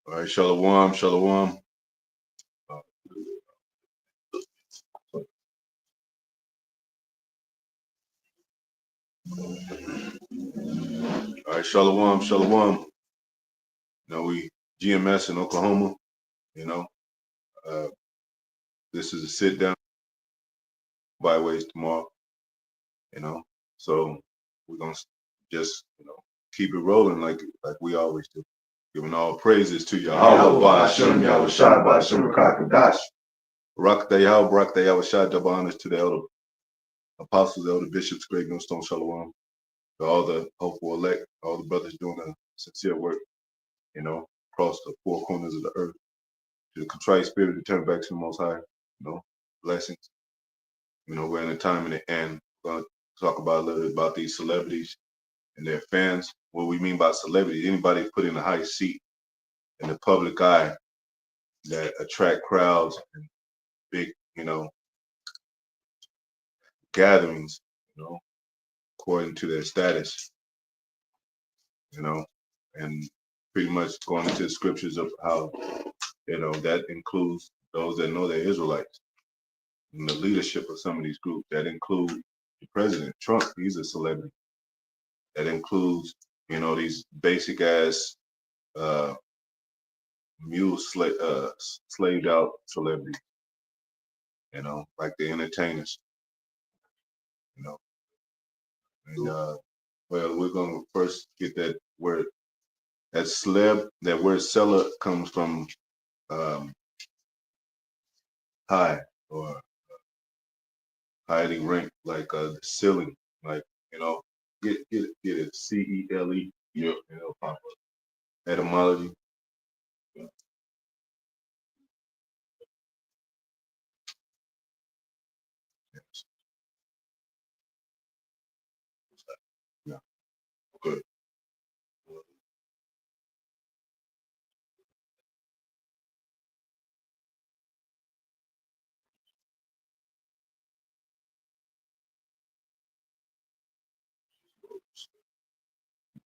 All right, shalom, shalom. All right, shalom, shalom. We GMS in Oklahoma. You know, uh, this is a sit down byways tomorrow. You know, so we're gonna just keep it rolling like we always do, giving all praises to Yahweh Ba'Shem Yahweh Shai Ba'Shem Rakakadash. Rakta Yahweh Rakta Yahweh Shai. Double honors to the elder apostles, elder bishops, great millstone shalom. To all the hopeful elect, all the brothers doing a sincere work. Across the four corners of the earth. To the contrite spirit to turn back to the Most High. Blessings. We're in a time in the end. We're going to talk about a little bit about these celebrities and their fans. What we mean by celebrities, anybody put in a high seat in the public eye that attract crowds and big, gatherings, according to their status, and pretty much going into the scriptures of how, that includes those that know they're Israelites. And the leadership of some of these groups that include the president Trump. He's a celebrity. That includes these basic ass slaved out celebrities. Like the entertainers. you know and well, we're gonna first get that word. That word celeb comes from um high, or highly ranked, like the ceiling, like get it CELE, pop up etymology. Yeah, good.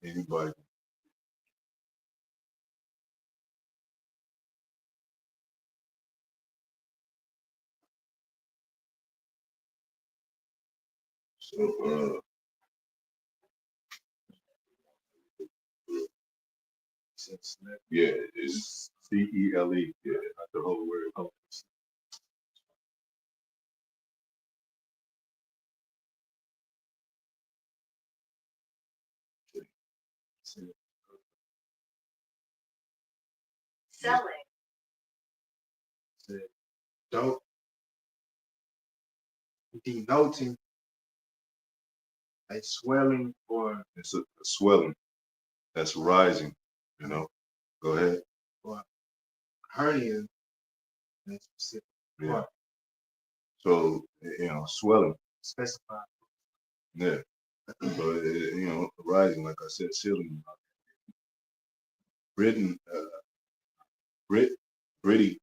Anybody. So yeah, it's CELE. Yeah, not the whole word. Oh, selling. Don't denoting a swelling, or it's a swelling that's rising. Go ahead. Or hernia. That's specific. Yeah. So swelling. Specified. Yeah. So rising, like I said, ceiling. Britain, Britty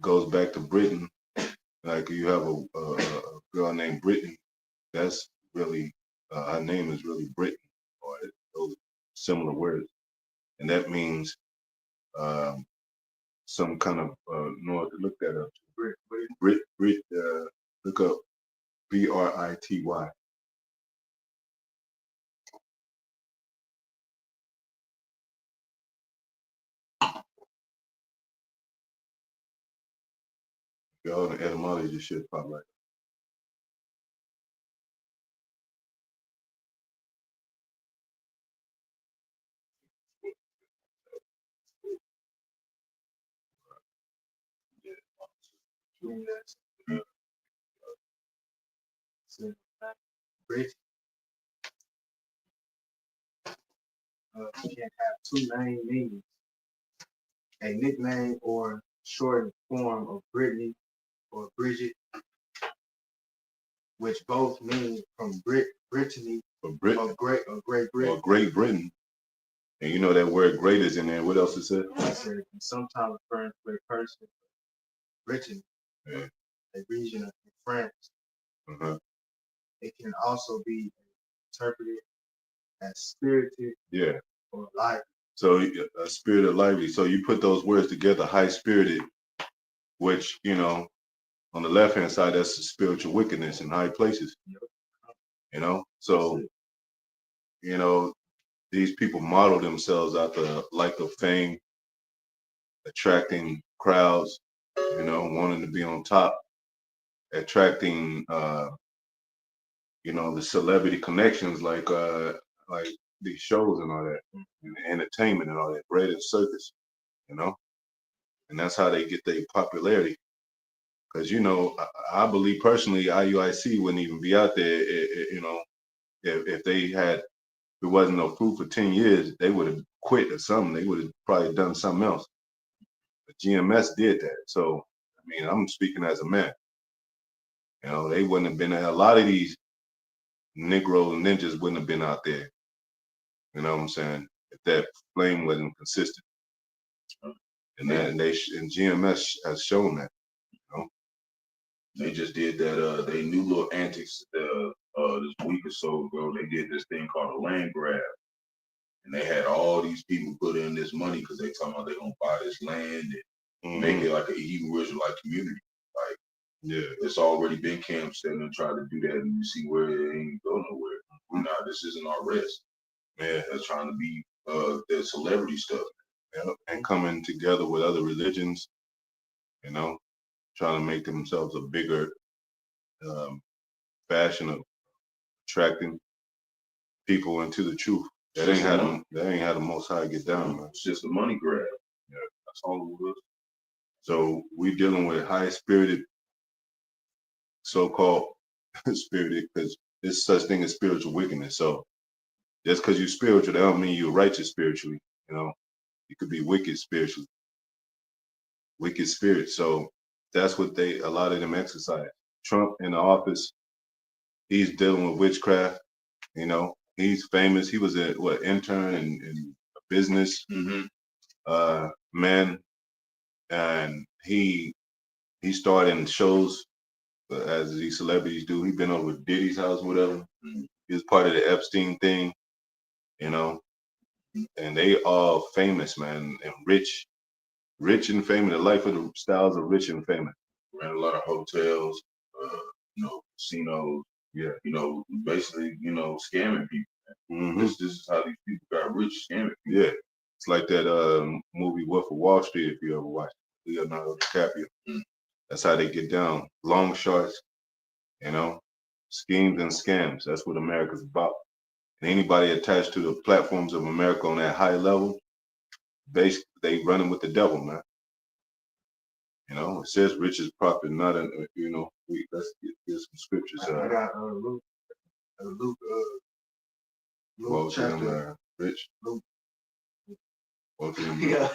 goes back to Britain. Like you have a girl named Brittany. That's really her name is really Britain, or those similar words, and that means some kind of look that up. Brit. Look up Brity. All the etymology just should pop right. Brit. Can have two main meanings: a nickname or shortened form of Brittany or Bridget, which both mean from Brittany, or Great Britain. Or Great Britain. And that word great is in there. What else it said? It said sometimes referring to a person, Britain, yeah, a region of France. Uh-huh. It can also be interpreted as spirited, yeah, or life. So a spirit of lively. So you put those words together, high spirited, which on the left hand side, that's the spiritual wickedness in high places. So these people model themselves out the like of fame, attracting crowds, wanting to be on top, attracting the celebrity connections like these shows and all that, and the entertainment and all that, bread and circus, you know, and that's how they get their popularity. Because I believe personally, IUIC wouldn't even be out there, if they had, if it wasn't no food for 10 years, they would have quit or something. They would have probably done something else. But GMS did that. So, I mean, I'm speaking as a man. They wouldn't have been, a lot of these Negro ninjas wouldn't have been out there. You know what I'm saying? If that flame wasn't consistent. And GMS has shown that. They just did that. They new little antics this week or so ago. They did this thing called a land grab, and they had all these people put in this money because they talking about they gonna buy this land and make it like a Hebrew Israelite community. Like, yeah, it's already been camps set and tried to do that, and you see where it ain't go nowhere. Nah, this isn't our rest. Yeah, that's trying to be the celebrity stuff. And coming together with other religions, trying to make themselves a bigger fashion of attracting people into the truth. That ain't how the Most High get down, man. It's just a money grab. Yeah, that's all it was. So we dealing with high spirited, so-called spirited, because there's such thing as spiritual wickedness. So just because you're spiritual, that don't mean you're righteous spiritually. You could be wicked spiritually, wicked spirit. So that's what a lot of them exercise. Trump in the office, he's dealing with witchcraft. He's famous. He was a intern in business, man, and he started in shows as these celebrities do. He been over Diddy's house, whatever. He was part of the Epstein thing, and they all famous, man, and rich and famous. The life of the styles of rich and famous. Ran a lot of hotels, casinos. Yeah. Basically, scamming people. This is how these people got rich, scamming people. Yeah. It's like that movie Wolf of Wall Street, if you ever watched it. Leonardo DiCaprio. That's how they get down. Long shots, schemes and scams. That's what America's about. And anybody attached to the platforms of America on that high level, basically they running with the devil, man. It says rich is profit, not an, let's get some scriptures. I got Luke chapter. Rich. Luke. Yeah.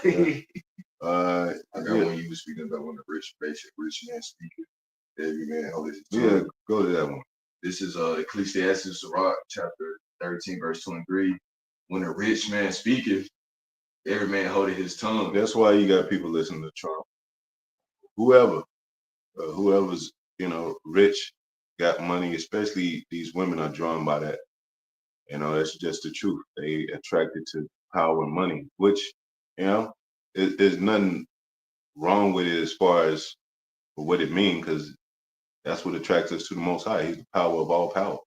I got when you were speaking about when the rich man speaking. Every man held his tongue. Yeah, go to that one. This is Ecclesiastes Sirach, chapter 13, verse 23. When a rich man speaketh, every man holding his tongue. That's why you got people listening to Trump. Whoever's rich, got money, especially these women are drawn by that. That's just the truth. They attracted to power and money, which there's nothing wrong with it as far as what it means, because that's what attracts us to the Most High. He's the power of all power.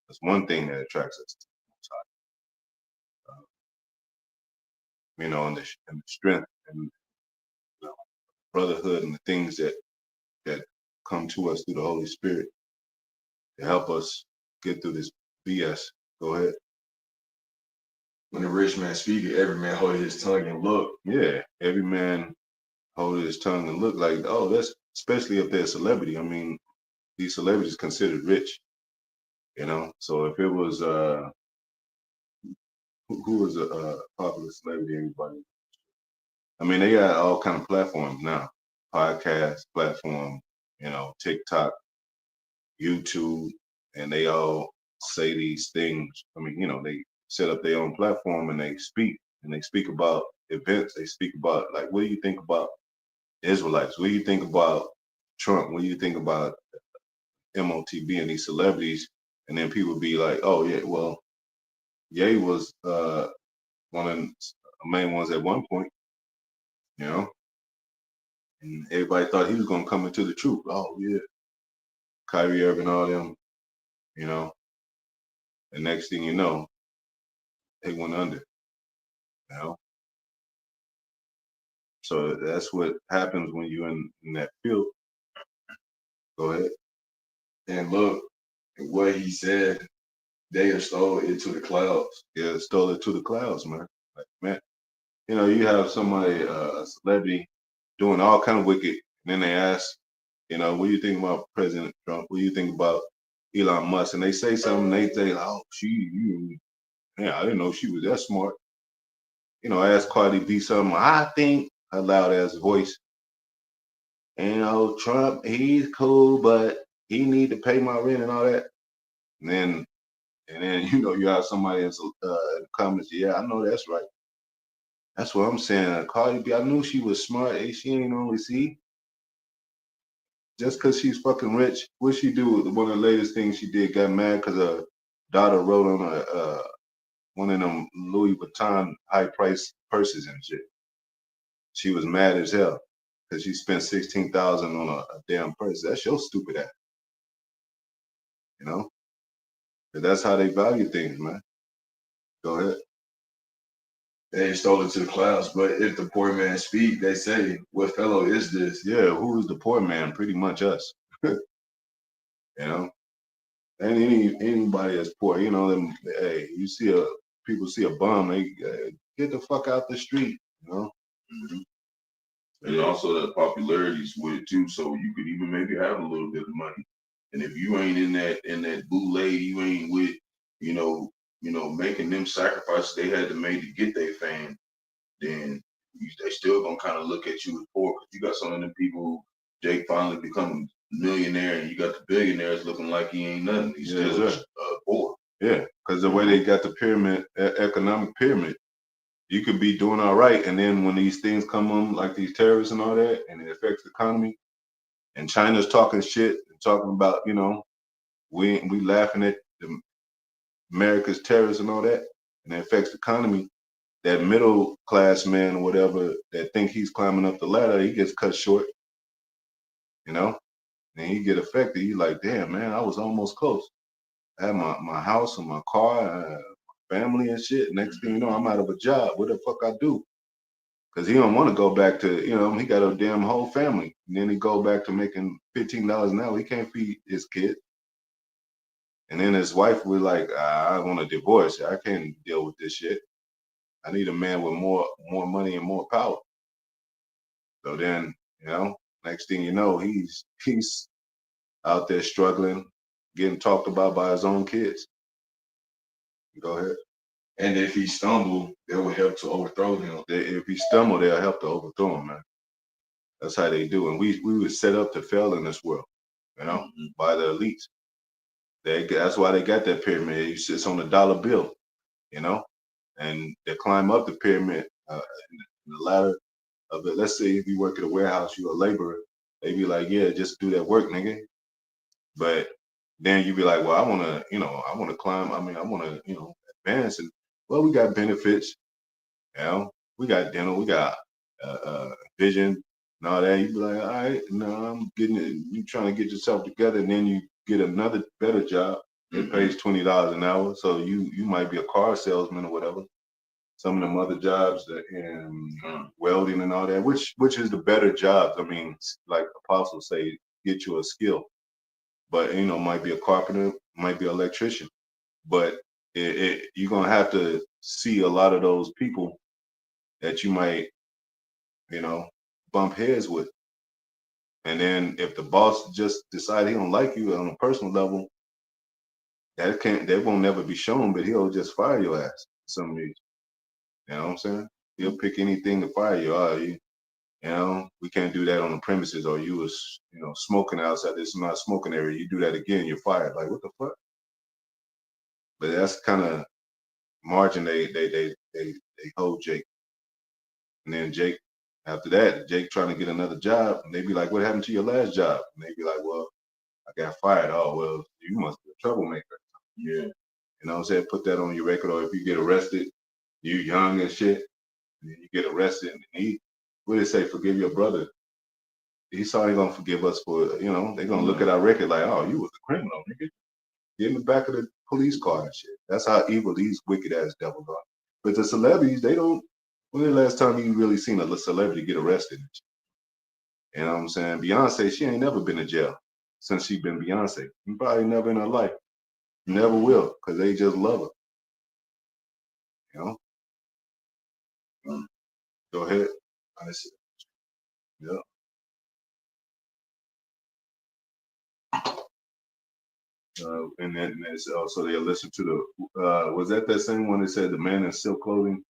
That's one thing that attracts us to the Most High. And the strength and brotherhood and the things that come to us through the Holy Spirit to help us get through this BS. Go ahead. When the rich man speaketh, every man hold his tongue and look. Yeah, every man hold his tongue and look like, oh, that's especially if they're a celebrity. I mean, these celebrities considered rich. So if it was who was a popular celebrity, anybody? I mean, they got all kind of platforms now, podcast platform, TikTok, YouTube, and they all say these things. I mean, they set up their own platform and they speak about events. They speak about, like, what do you think about Israelites? What do you think about Trump? What do you think about MOTB and these celebrities? And then people be like, oh yeah, well, Ye was one of main ones at one point, you know. And everybody thought he was gonna come into the truth. Oh yeah, Kyrie Irving, all them, you know. The next thing you know, they went under, you know. So that's what happens when you're in that field. Go ahead. And look, what he said, they have stole it to the clouds. Yeah, stole it to the clouds, man. Like, man, you know, you have somebody, a celebrity, doing all kind of wicked, and then they ask, you know, what do you think about President Trump? What do you think about Elon Musk? And they say something, they say, oh, man, I didn't know she was that smart. You know, ask Cardi B something, I think, her loud ass voice. And, you know, Trump, he's cool, but he need to pay my rent and all that. And then you know, you have somebody in the comments, yeah, I know that's right. That's what I'm saying. Cardi B, I knew she was smart. She ain't only see. Just because she's fucking rich, what she do? One of the latest things she did, got mad because her daughter wrote on one of them Louis Vuitton high price purses and shit. She was mad as hell because she spent 16,000 on a damn purse. That's your stupid ass, you know. But that's how they value things, man. Go ahead. They stole it to the clouds. But if the poor man speak, they say, what fellow is this? Yeah, who is the poor man? Pretty much us. You know. And anybody that's poor, you know, them. Hey, you see people see a bum, they get the fuck out the street, you know. Mm-hmm. And also that popularity's with it too, so you could even maybe have a little bit of money. And if you ain't in that boule, you ain't with, making them sacrifices they had to make to get their fame, then they still gonna kind of look at you as poor. Cause you got some of them people who Jake finally become millionaire, and you got the billionaires looking like he ain't nothing. He's still poor. Yeah, because the way they got the pyramid, economic pyramid, you could be doing all right, and then when these things come on, like these terrorists and all that, and it affects the economy, and China's talking shit and talking about, you know, we laughing at America's terrorists and all that, and it affects the economy. That middle class man or whatever that think he's climbing up the ladder, he gets cut short, you know, and he get affected. He's like, damn, man, I was almost close. I had my house and my car, family and shit. Next thing you know, I'm out of a job. What the fuck I do? Because he don't want to go back to, you know, he got a damn whole family. And then he go back to making $15 an hour. He can't feed his kid. And then his wife was like, I want a divorce. I can't deal with this shit. I need a man with more money and more power. So then, you know, next thing you know, he's out there struggling, getting talked about by his own kids. Go ahead. And if he stumbled, they will help to overthrow him. If he stumble, they'll help to overthrow him, man. That's how they do. And we were set up to fail in this world, you know, by the elites. That's why they got that pyramid. It sits on the dollar bill, you know, and they climb up the pyramid in the ladder of it. Let's say if you work at a warehouse, you're a laborer. They be like, yeah, just do that work, nigga. But then you be like, well, I want to climb. I mean, I want to, advance. And well, we got benefits, you know, we got dental, we got vision and all that. You be like, all right, no, I'm getting it. You trying to get yourself together, and then you get another better job. It pays $20 an hour, so you might be a car salesman or whatever. Some of them other jobs that in welding and all that, which is the better jobs. I mean, like apostles say, get you a skill. But might be a carpenter, might be an electrician. But you're gonna have to see a lot of those people that you might, bump heads with. And then if the boss just decide he don't like you on a personal level, that won't never be shown, but he'll just fire your ass for some reason. You know what I'm saying? He'll pick anything to fire you. We can't do that on the premises, or you was, smoking outside. This is not a smoking area. You do that again, you're fired. Like, what the fuck? But that's kind of margin they hold Jake. And then Jake, after that, Jake trying to get another job, and they be like, what happened to your last job? And they be like, well, I got fired. Oh, well, you must be a troublemaker. Yeah. You know what I'm saying? Put that on your record, or if you get arrested, you young and shit. and then you get arrested, and what do they say, forgive your brother. He's probably gonna forgive us for, they're gonna look at our record like, oh, you was a criminal, nigga. Get in the back of the police car and shit. That's how evil these wicked ass devils are. But the celebrities, they don't. When the last time you really seen a celebrity get arrested? You know what I'm saying? Beyonce, she ain't never been in jail since she been Beyonce. Probably never in her life. Never will, because they just love her. You know? Go ahead. I see. Yeah. And then so they'll listen to the, was that same one that said the man in silk clothing?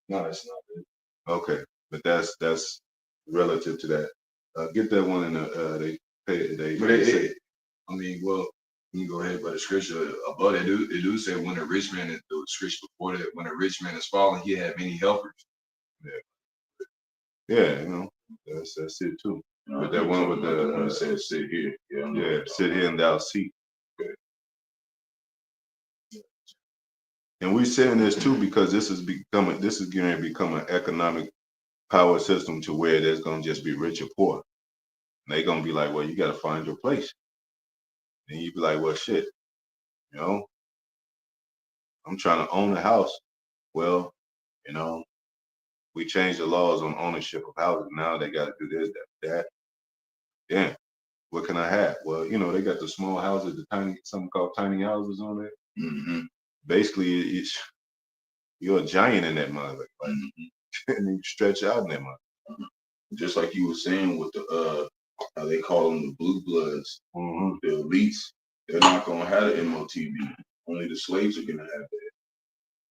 No, that's not it. Okay. But that's relative to that. Get that one in the, I mean, well, you can go ahead, but the scripture above it do say when a rich man is the scripture before that, when a rich man is fallen, he have many helpers. Yeah, that's it too. But that one with the one that said sit here. Yeah, sit here and thou see. Okay. And we're saying this too because this is going to become an economic power system to where there's going to just be rich or poor. And they're going to be like, well, you got to find your place. And you be like, well, shit, I'm trying to own a house. Well, we changed the laws on ownership of houses. Now they got to do this, that. Yeah. What can I have? Well, they got the small houses, something called tiny houses on there. Mm-hmm. Basically, you're a giant in that mother. Like, and you stretch out in that mother. Just like you were saying with the how they call them the blue bloods, the elites, they're not gonna have the MOTV. Only the slaves are gonna have that.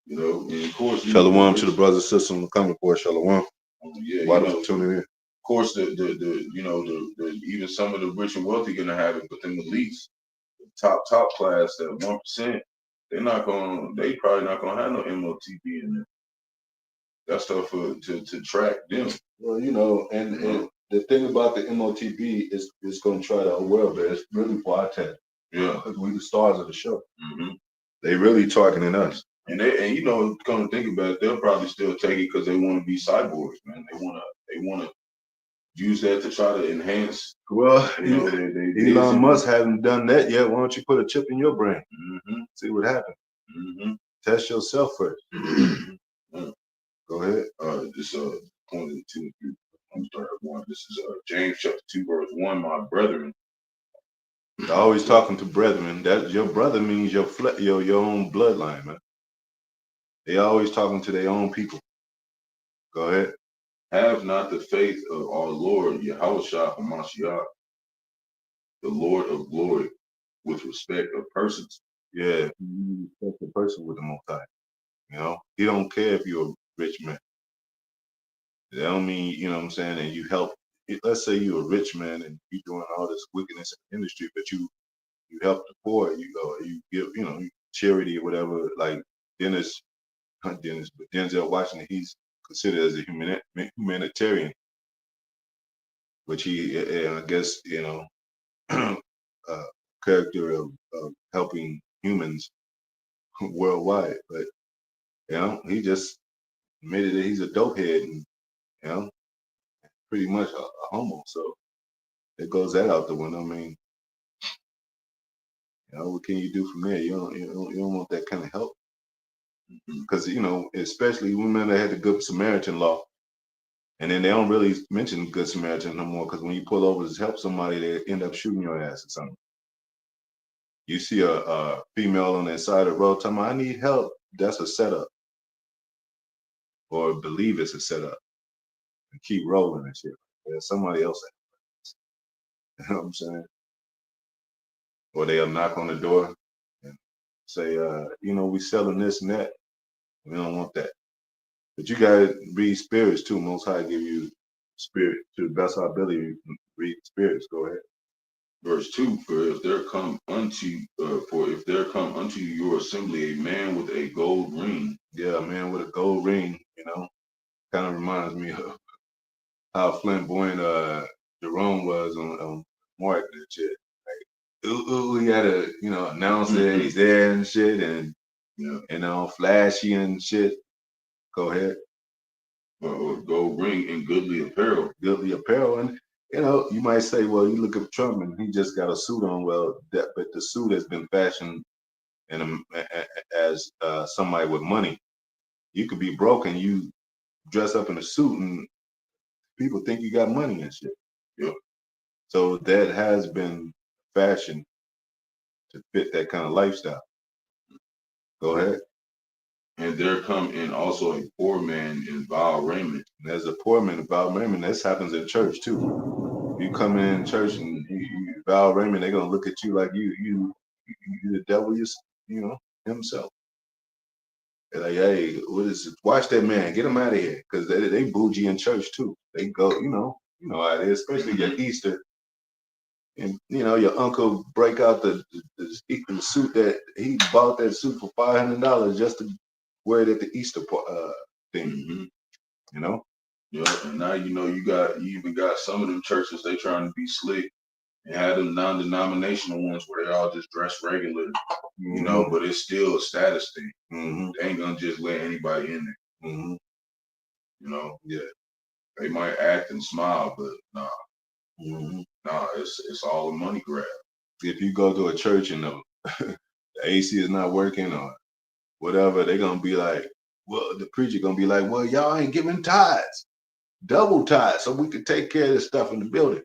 And of course, Shalom to the brothers and sisters coming for Shalom. Yeah, tuning in. Of course, the even some of the rich and wealthy gonna have it, but them elites, the top class, that 1%, they probably not gonna have no MOTV in there. That's stuff to track them. Well, and the thing about the MOTV is it's gonna try the whole world, but it's really for our tech. Yeah, because we the stars of the show. Mm-hmm. They really targeting us. And come to think about it, they'll probably still take it because they want to be cyborgs, man. They wanna use that to try to enhance. Well, Elon Musk hasn't done that yet. Why don't you put a chip in your brain? Mm-hmm. See what happens. Mm-hmm. Test yourself first. Mm-hmm. Go ahead. This point in 2 and 3. I'm starting at 1. This is James chapter 2 verse 1. My brethren. Always talking to brethren. That your brother means your own bloodline, man. They always talking to their own people. Go ahead. Have not the faith of our Lord Yahushua HaMashiach, the Lord of glory, with respect of persons. Yeah, you respect the person with the Most High. He don't care if you're a rich man. That don't mean, what I'm saying, and you help. Let's say you're a rich man and you're doing all this wickedness in the industry, but you help the poor. You give, charity or whatever. Like not Dennis, but Denzel Washington, he's considered as a humanitarian, which he, I guess, character of helping humans worldwide. But he just admitted that he's a dopehead and pretty much a homo. So it goes that out the window. I mean, what can you do from there? You don't want that kind of help because especially women that had the Good Samaritan law, and then they don't really mention Good Samaritan no more because when you pull over to help somebody, they end up shooting your ass or something. You see a female on that side of the road telling me, I need help. That's a setup. Or believe it's a setup. And keep rolling and shit. There's somebody else. You know what I'm saying? Or they'll knock on the door and say, we selling this and that. We don't want that. But you gotta read spirits too. Most High give you spirit to the best of our ability. Read spirits. Go ahead. Verse 2, for if there come unto your assembly a man with a gold ring. Yeah, a man with a gold ring, kind of reminds me of how flamboyant Jerome was on Mark and shit. Like, he had to, announce that he's there and shit and flashy and shit. Go ahead. Gold ring and goodly apparel. Goodly apparel. And you might say, well, you look at Trump and he just got a suit on. Well, but the suit has been fashioned as somebody with money. You could be broke and you dress up in a suit and people think you got money and shit. Yep. So that has been fashioned to fit that kind of lifestyle. Go ahead. And there come in also a poor man in vile raiment. And there's a poor man in vile raiment. This happens in church too. You come in church and you vile raiment, they're gonna look at you like you the devil, himself. They're like, hey, what is it? Watch that man, get him out of here, because they bougie in church too. They go, you know how it is, especially at Easter. And your uncle break out the suit that he bought that suit for $500 just to wear it at the Easter thing. Mm-hmm. Yeah, and now you even got some of them churches, they trying to be slick and have them non-denominational ones where they all just dress regular, but it's still a status thing. Mm-hmm. They ain't gonna just let anybody in there. Mm-hmm. Yeah. They might act and smile, but nah. Mm-hmm. Nah, it's all a money grab. If you go to a church and the AC is not working or whatever, they're gonna be like, well, the preacher gonna be like, well, y'all ain't giving tithes, double tithes, so we can take care of this stuff in the building.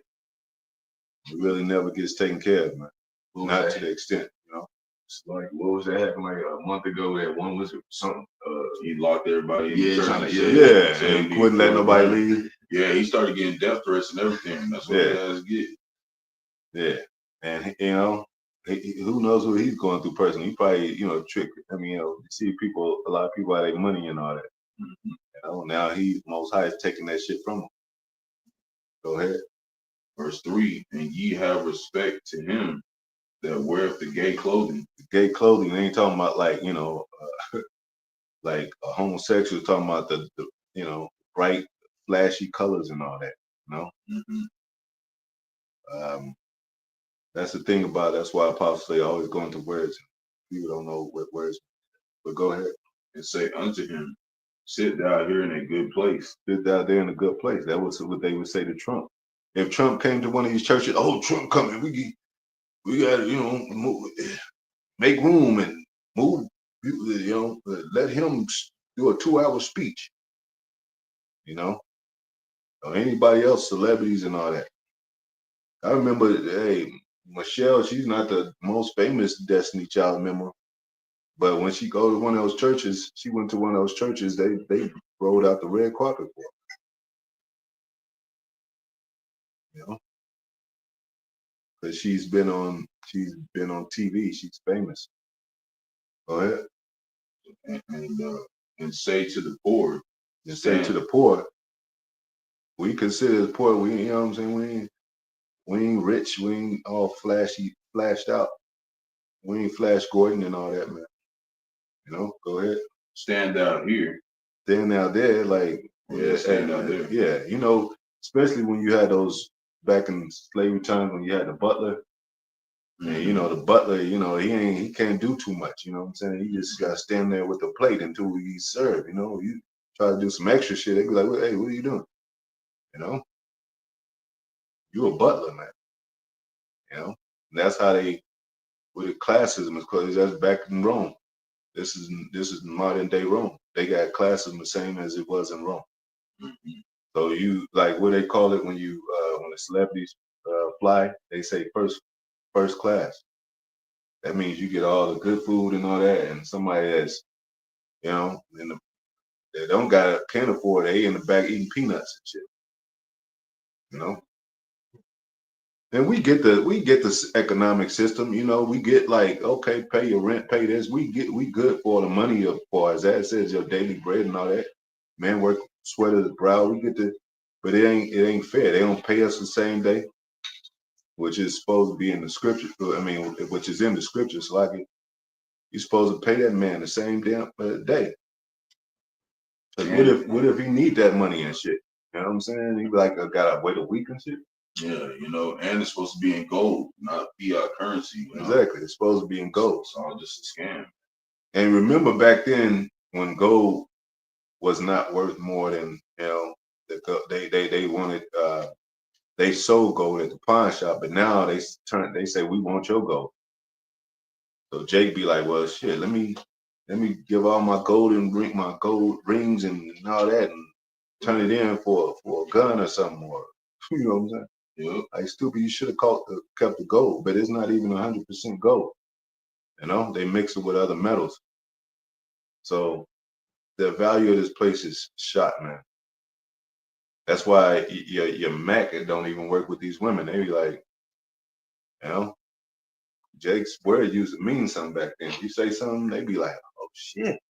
It really never gets taken care of, man. Not to the extent, It's like, what was that happened like a month ago? That one was something. He locked everybody in the church. And wouldn't let nobody leave. Yeah, he started getting death threats and everything. That's what he has to get. Yeah, and who knows what he's going through personally. He probably, trick. I mean, you see a lot of people out of their money and all that. Mm-hmm. Now he Most High is taking that shit from him. Go ahead. Verse 3, and ye have respect to him that weareth the gay clothing. The gay clothing, they ain't talking about like, like a homosexual, talking about the bright, flashy colors and all that, Mm-hmm. That's the thing about it. That's why apostles say always go into words. People don't know what words, but go ahead. And say unto him, sit thou here in a good place. Sit thou there in a good place. That was what they would say to Trump. If Trump came to one of these churches, oh, Trump coming, we got to, make room and move, let him do a 2-hour speech, or anybody else, celebrities and all that. I remember, hey, Michelle, she's not the most famous Destiny Child member, but when she go to one of those churches, she went to one of those churches, they rolled out the red carpet for her, because she's been on TV, she's famous. Go ahead. And say to the poor, we consider the poor, we, what I'm saying, we ain't rich, we ain't all flashed out. We ain't Flash Gordon and all that, man. Go ahead. Stand out here. Stand out there, like, stand out there. Yeah, especially when you had those back in slavery times when you had the butler. Mm-hmm. And the butler, he can't do too much, you know what I'm saying? He just gotta stand there with the plate until he's served, You try to do some extra shit, they be like, hey, what are you doing? You a butler, man. And that's how with the classism is, because that's back in Rome. This is modern day Rome. They got classism the same as it was in Rome. Mm-hmm. So you like what they call it when the celebrities fly, they say first class. That means you get all the good food and all that, and somebody that's they can't afford, they in the back eating peanuts and shit. And we get this economic system, we get like, okay, pay your rent, pay this. We good for the money for, as that says, your daily bread and all that. Man work, sweat of the brow. We get but it ain't fair. They don't pay us the same day, which is supposed to be in the scripture. I mean, which is in the scriptures. So you're supposed to pay that man the same damn day. Because what if he need that money and shit? You know what I'm saying? He be like, I gotta wait a week and shit. Yeah, and it's supposed to be in gold, not fiat currency. Exactly, it's supposed to be in gold. It's all just a scam. And remember back then when gold was not worth more than You know, they wanted they sold gold at the pawn shop, but now they say we want your gold. So Jake be like, well, shit, let me give all my my gold rings and all that, and turn it in for a gun or something, or you know what I'm saying? Yep. Like stupid, you should have kept the gold, but it's not even 100% gold. You know, they mix it with other metals. So the value of this place is shot, man. That's why your Mac don't even work with these women. They be like, you know, Jake's word used to mean something back then. You say something, they be like, oh shit, it's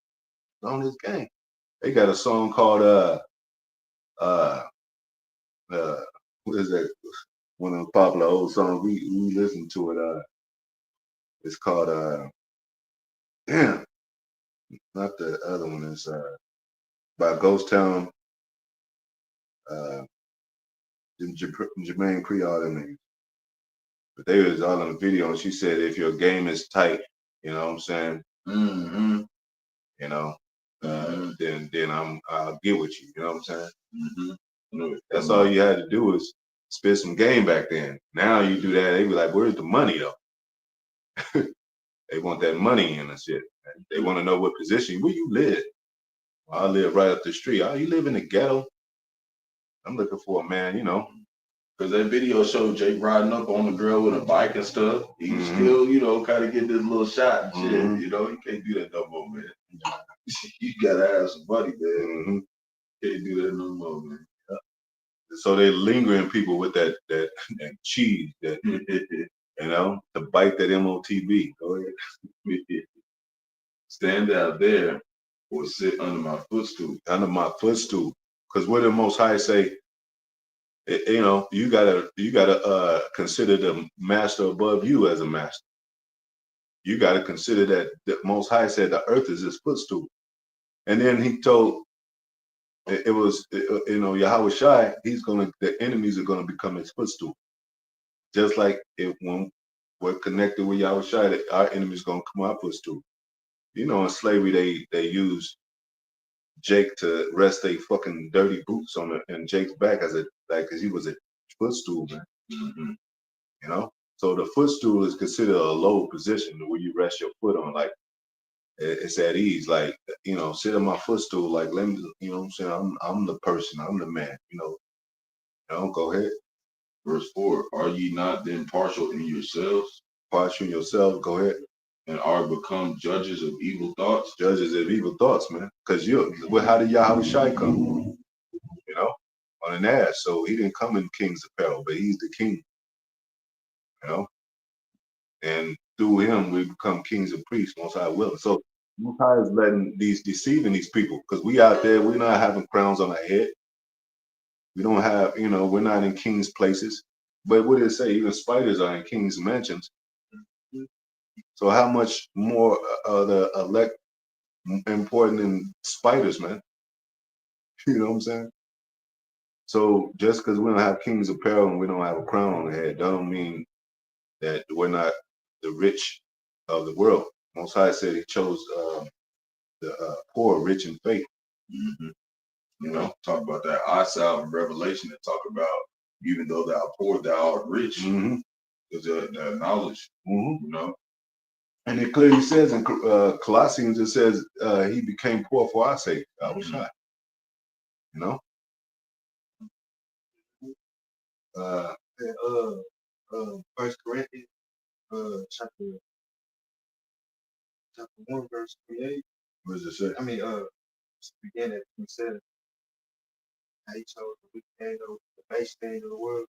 on this game. They got a song called uh uh what is that? One of the popular old songs. We listened to it. It's called damn, not the other one. It's by Ghost Town, uh Jermaine Creole and niggas. But they was all in the video, and she said, if your game is tight, you know what I'm saying? Mm-hmm. You know, Mm-hmm. then I'll get with you. You know what I'm saying? Mm-hmm. That's all you had to do is spit some game back then. Now you do that, they be like, where's the money though? They want that money in and shit. They want to know what position, where you live. Well, I live right up the street. Oh, you live in the ghetto? I'm looking for a man, you know. Because that video showed Jake riding up on the girl with a bike and stuff. He Mhm. still, you know, kind of get this little shot and shit. Mhm. You know, you can't do that no more, man. You gotta have some money, man. Hmm. Can't do that no more, man. So they lingering people with that cheese, that you know, the bite that MOTB. Go ahead. Stand out there or sit under my footstool. Under my footstool. Because what the Most High say, you know, you gotta consider the master above you as a master. You gotta consider that the Most High said the earth is his footstool. And then he told it was you know, Yahweh Shai, the enemies are gonna become his footstool. Just like if when we're connected with Yahweh Shai, that our enemies gonna come our footstool. You know, in slavery they used Jake to rest their fucking dirty boots in Jake's back as cause he was a footstool, man. Mm-hmm. You know? So the footstool is considered a low position where you rest your foot on, like it's at ease. Like, you know, sit on my footstool, like let me, you know what I'm saying? I'm the person, I'm the man, you know. Go ahead. Verse 4, are ye not then partial in yourselves? Partial yourself, go ahead. And are become judges of evil thoughts? Judges of evil thoughts, man. Cause how did Yahweh Shai come? You know? On an ass. So he didn't come in king's apparel, but he's the king. You know? And through him we become kings and priests, Most High will. So Most High is deceiving these people, because we out there, we're not having crowns on our head. We don't have, you know, we're not in king's places. But what did it say? Even spiders are in king's mansions. So how much more the elect important than spiders, man? You know what I'm saying? So just because we don't have king's apparel and we don't have a crown on the head, don't mean that we're not the rich of the world. Most High said he chose the poor, rich in faith. Mm-hmm. You know, talk about that eyesight in Revelation and talk about even though thou art poor, thou art rich. Mm-hmm. Because that knowledge, Mm-hmm. you know. And it clearly says in Colossians, it says he became poor for our sake. I was shy. You know? First Corinthians, chapter 1, verse 28. What does it say? I mean, begin at 27. How he chose the weak thing of the base thing of the world.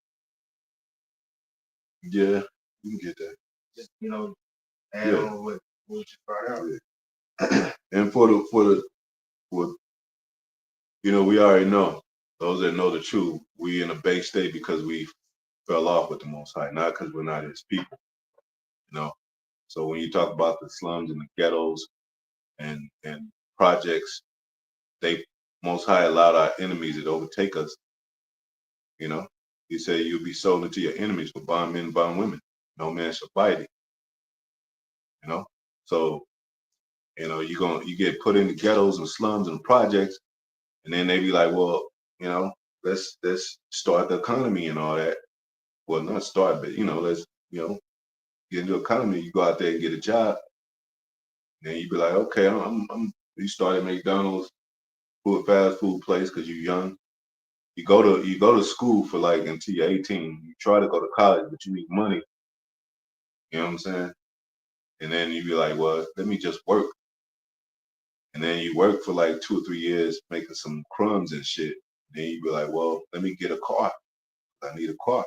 Yeah, you can get that. Just, you know, add on what you brought out. Yeah. And for you know, we already know, those that know the truth, we in a base state because we fell off with the Most High, not because we're not his people. You know? So when you talk about the slums and the ghettos and projects, they Most High allowed our enemies to overtake us. You know, he said you'll be sold into your enemies for bondmen and bondwomen. No man shall buy thee. You know, so you know you get put in the ghettos and slums and projects, and then they be like, well, you know, let's start the economy and all that. Well, not start, but let's get into the economy. You go out there and get a job, then you be like, okay, you start at McDonald's, fast food place because you're young. You go to school for like until you're 18. You try to go to college, but you need money. You know what I'm saying? And then you be like, well, let me just work. And then you work for like 2 or 3 years, making some crumbs and shit. Then you be like, well, let me get a car. I need a car.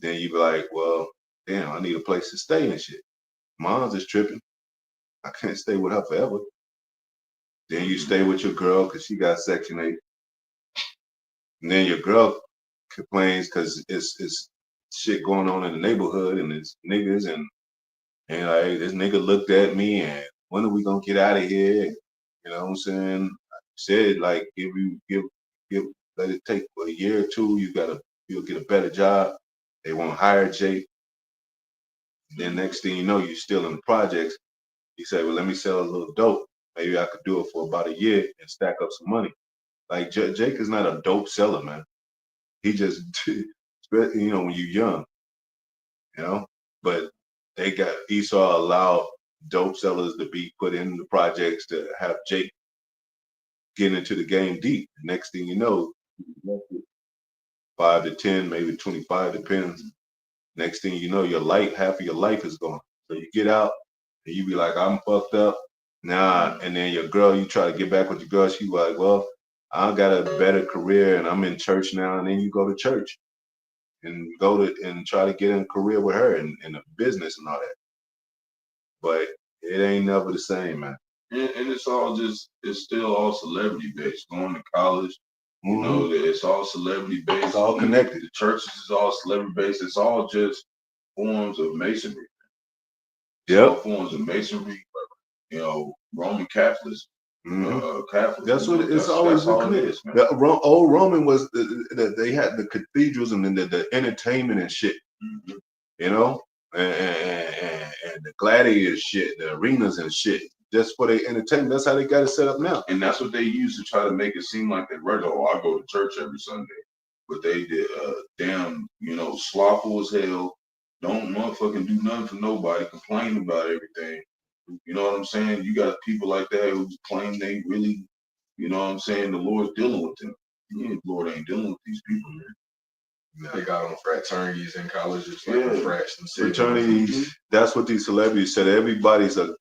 Then you be like, well, damn, I need a place to stay and shit. Mom's is tripping. I can't stay with her forever. Then you stay with your girl because she got Section 8. And then your girl complains because it's shit going on in the neighborhood and it's niggas and like this nigga looked at me and when are we gonna get out of here? You know what I'm saying? I said like give let it take a year or two, you'll get a better job. They won't hire Jake. Then next thing you know, you're still in the projects. He said, well, let me sell a little dope. Maybe I could do it for about a year and stack up some money. Like Jake is not a dope seller, man. He just, when you're young, you know. But Esau allowed dope sellers to be put in the projects to have Jake get into the game deep. Next thing you know, 5 to 10, maybe 25, depends. Next thing you know, half of your life is gone. So you get out and you be like, I'm fucked up. Nah, and then your girl, you try to get back with your girl, she like, well, I got a better career and I'm in church now. And then you go to church and and try to get in a career with her and a business and all that. But it ain't never the same, man. And it's still all celebrity based. Going to college, it's all celebrity based. It's all connected. The churches is all celebrity based. It's all just forms of masonry. All forms of masonry. Roman Catholics. Catholics. That's what it's always been connected. The old Roman was they had the cathedrals and the entertainment and shit. You know, and the gladiator shit, the arenas and shit, just for their entertainment. That's how they got it set up now. And that's what they use to try to make it seem like they're regular. Oh, I go to church every Sunday. But they did damn, slothful as hell. Don't motherfucking do nothing for nobody, complain about everything. You know what I'm saying? You got people like that who claim they really, the Lord's dealing with them. The Lord ain't dealing with these people, man. They got on fraternities in colleges, like frats and fraternities. That's what these celebrities said. Everybody's a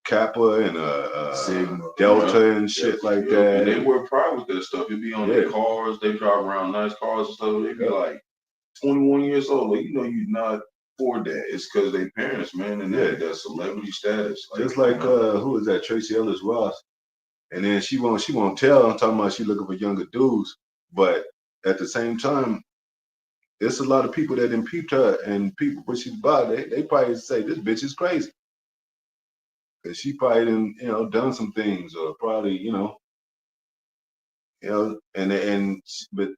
Kappa and a Sigma, Delta and shit like that. And they wear pride with that stuff. It be on their cars. They drive around nice cars and stuff. They be like 21 years old. Like, you're not for that. It's because they parents, man, and that celebrity status. Just like who is that? Tracy Ellis Ross. And then she won't tell. I'm talking about she looking for younger dudes. But at the same time, there's a lot of people that impeach her and people when she's by, they probably say this bitch is crazy. Cause she probably done some things or probably, but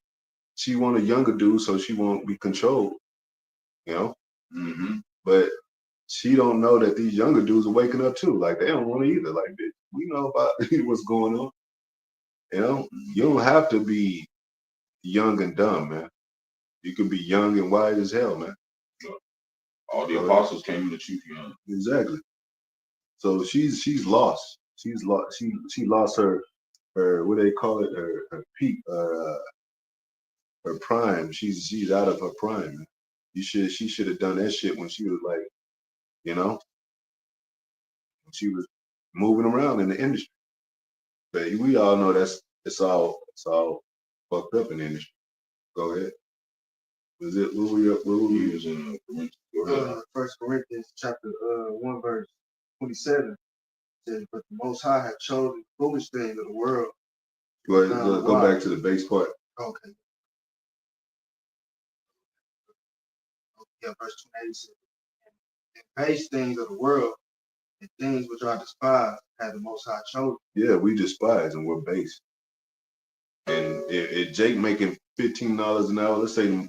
she want a younger dude so she won't be controlled, But she don't know that these younger dudes are waking up too. Like they don't want to either. Like, bitch, we know about what's going on. You don't have to be young and dumb, man. You can be young and wise as hell, man. All the apostles came in the truth young. Exactly. So she's lost. She's lost. She lost her what do they call it? Her peak, her prime. She's out of her prime. Man. She should have done that shit when she was like, when she was moving around in the industry. But we all know it's all fucked up in the industry. Go ahead. Was it what were we using? First Corinthians chapter 1 verse 27 says, but the Most High have chosen the foolish things of the world. Go back to the base part. Okay. Yeah, verse 28 says, and base things of the world and things which are despised have the Most High chosen. Yeah, we despise and we're base. And if Jake making $15 an hour, let's say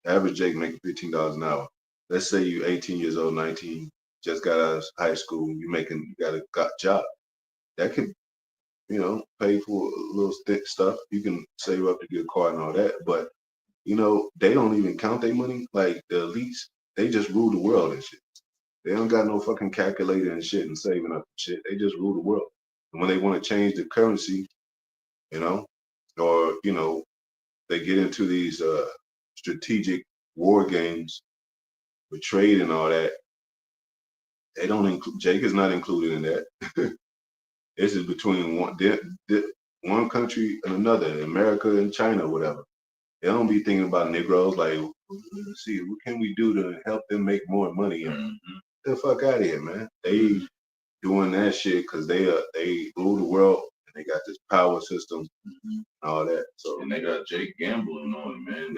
average Jake making $15 an hour. Let's say you 18 years old, 19, just got out of high school, you got a job. That could, pay for a little stuff. You can save up to get a car and all that, but they don't even count their money. Like the elites, they just rule the world and shit. They don't got no fucking calculator and shit and saving up and shit. They just rule the world. And when they want to change the currency, or they get into these strategic war games with trade and all that. They don't include. Jake is not included in that. This is between one country and another, America and China, whatever. They don't be thinking about Negroes like, let's see, what can we do to help them make more money? And get the fuck out of here, man. They doing that shit because they rule the world and they got this power system and all that. So and they got Jake gambling on it, man.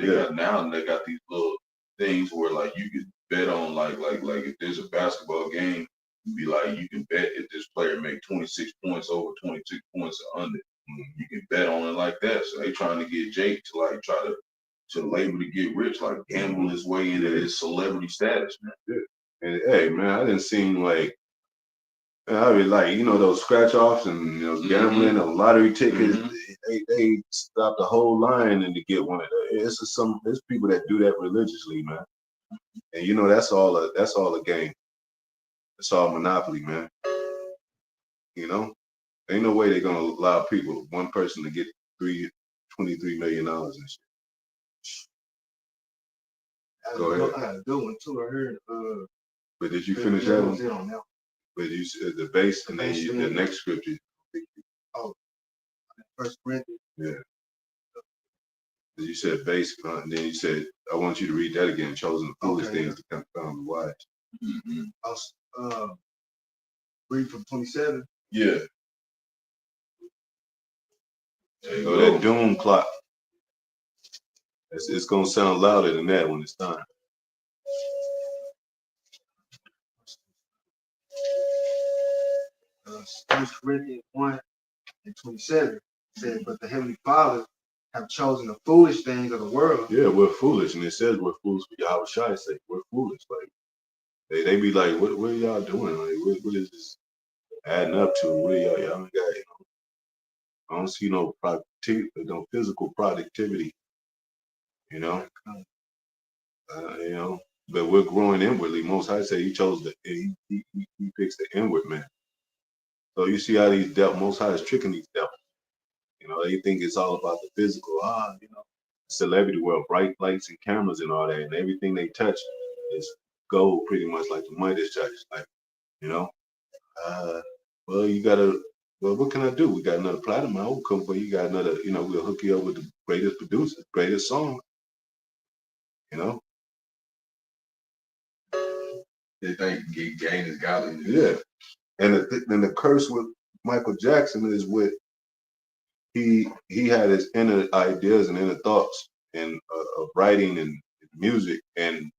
They got these little things where like you could bet on like if there's a basketball game, be like you can bet if this player make 26 points over 26 points or under. You can bet on it like that. So they trying to get Jake to like try to label to get rich, like gamble his way into his celebrity status, man. Yeah. And hey, man, I didn't seem like I really like those scratch offs and gambling, those lottery tickets. They stopped the whole line and to get one of those. There's people that do that religiously, man. And that's all a game. It's all monopoly, man. Ain't no way they're gonna allow one person to get $23 million and shit. Go ahead. I had a good one too. I heard. But did you finish that one? But you said the base and then the next scripture. Oh, First Corinthians. Yeah. You said base, and then you said, I want you to read that again. Chosen the foolish things to confound the wise. I'll read from 27. Yeah. So that doom clock. It's gonna sound louder than that when it's time. First Corinthians 1:27 says, "But the Heavenly Father have chosen the foolish things of the world." Yeah, we're foolish, and it says we're foolish for Yahweh Shai's sake. We're foolish. Like they be like, what are y'all doing? Like, what is this adding up to? What are y'all got? I don't see no physical productivity. But we're growing inwardly. Most High say He chose He picks the inward man. So you see how these Most High is tricking these devils. They think it's all about the physical. Celebrity world, bright lights and cameras and all that, and everything they touch is gold, pretty much like the Midas touch. Like, well, you gotta. Well, what can I do? We got another platinum. I will come for you. Got another. We'll hook you up with the greatest producer, greatest song. They think gain is godliness. Yeah, and the curse with Michael Jackson is with he had his inner ideas and inner thoughts and of writing and music, and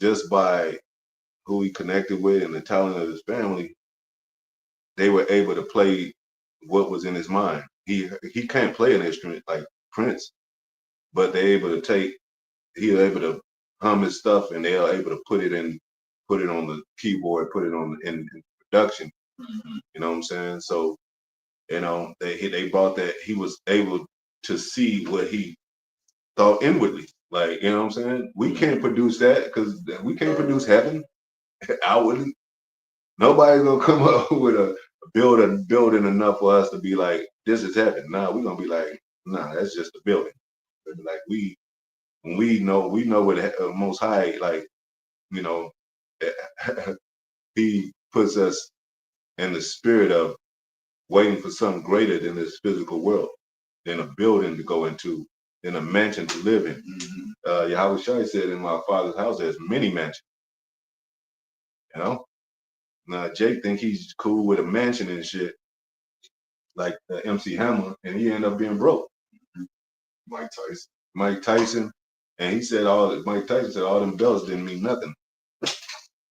just by who he connected with and the talent of his family, they were able to play what was in his mind. He can't play an instrument like Prince, but they're able to he was able to hum his stuff, and they are able to put it on the keyboard, put it in production. You know what I'm saying? So, they brought that. He was able to see what he thought inwardly. Like, you know what I'm saying? We can't produce that because we can't produce heaven outwardly. Nobody's gonna come up with a building enough for us to be like, this is heaven. Nah, we're gonna be like, nah, that's just a building. Like we know what the Most High, like, He puts us in the spirit of waiting for something greater than this physical world, than a building to go into, than a mansion to live in. Yahweh Shai said, in my Father's house there's many mansions. Now Jake think he's cool with a mansion and shit, like MC Hammer, and he ended up being broke. Mike Tyson, and Mike Tyson said all them belts didn't mean nothing.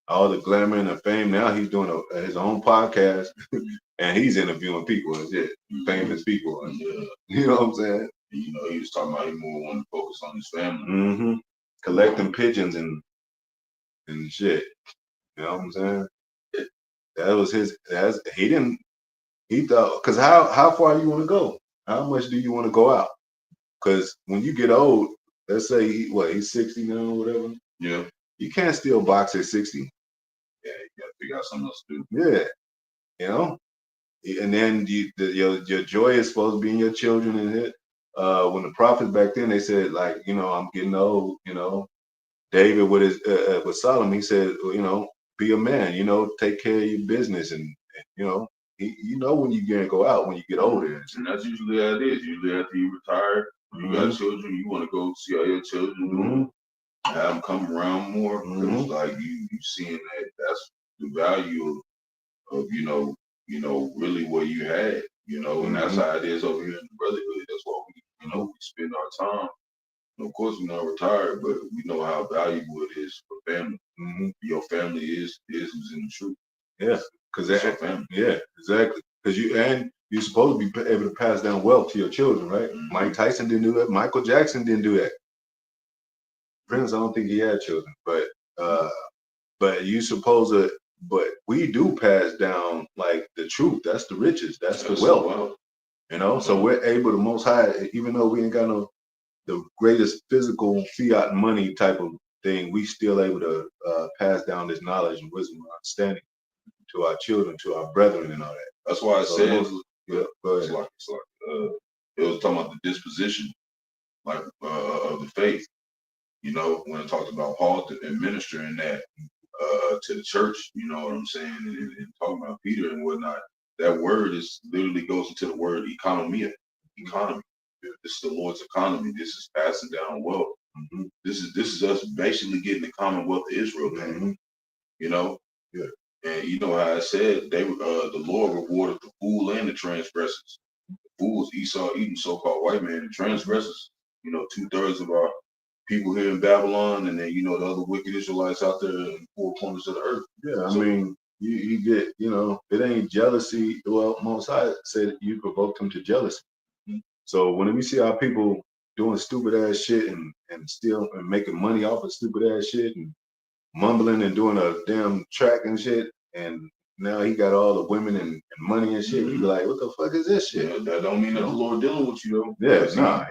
All the glamour and the fame. Now he's doing his own podcast, and he's interviewing people and shit, famous people. And, you know what I'm saying? He was talking about he more wanted to focus on his family. Mm-hmm. Collecting pigeons and shit. You know what I'm saying? That was he didn't He thought, because how far you want to go? How much do you want to go out? Because when you get old, let's say he's 60 now or whatever. Yeah. You can't still box at 60. Yeah, you gotta figure out something else to do. Yeah, you know. And then your joy is supposed to be in your children and it. When the prophets back then they said like, I'm getting old. David with Solomon, he said, be a man. Take care of your business and when you're gonna go out when you get older. And that's usually how it is. Usually after you retire, you got children, you want to go see how your children doing, have them come around more because like you seeing that's the value of really what you had, and that's how it is over here in the brotherhood. That's why we spend our time. And of course, we're not retired, but we know how valuable it is for family. Your family is who's in the truth. Yeah, because that's your family. Yeah, exactly. Because you're supposed to be able to pass down wealth to your children, right? Mike Tyson didn't do that. Michael Jackson didn't do that. Prince, I don't think he had children, but you supposed to. But we do pass down like the truth. That's the riches. That's the wealth. So we're able to Most High, even though we ain't got the greatest physical fiat money type of thing, we still able to pass down this knowledge and wisdom and understanding to our children, to our brethren, and all that. That's why I said it's like it was talking about the disposition, like of the faith. When it talks about Paul administering that to the church, you know what I'm saying, and talking about Peter and whatnot. That word literally goes into the word economy. This is the Lord's economy. This is passing down wealth. This is us basically getting the commonwealth of Israel back. Yeah. And you know how I said the Lord rewarded the fool and the transgressors. The fools, Esau, Edom, so-called white man, the transgressors. 2/3 of our people here in Babylon, and then the other wicked Israelites out there in four corners of the earth. Yeah, I mean, you get, it ain't jealousy. Well, Most High said you provoked him to jealousy. So when we see our people doing stupid ass shit and still making money off of stupid ass shit and mumbling and doing a damn track and shit, and now he got all the women and money and shit. We be like, what the fuck is this shit? Yeah, that don't mean that the Lord dealing with you though. Yeah,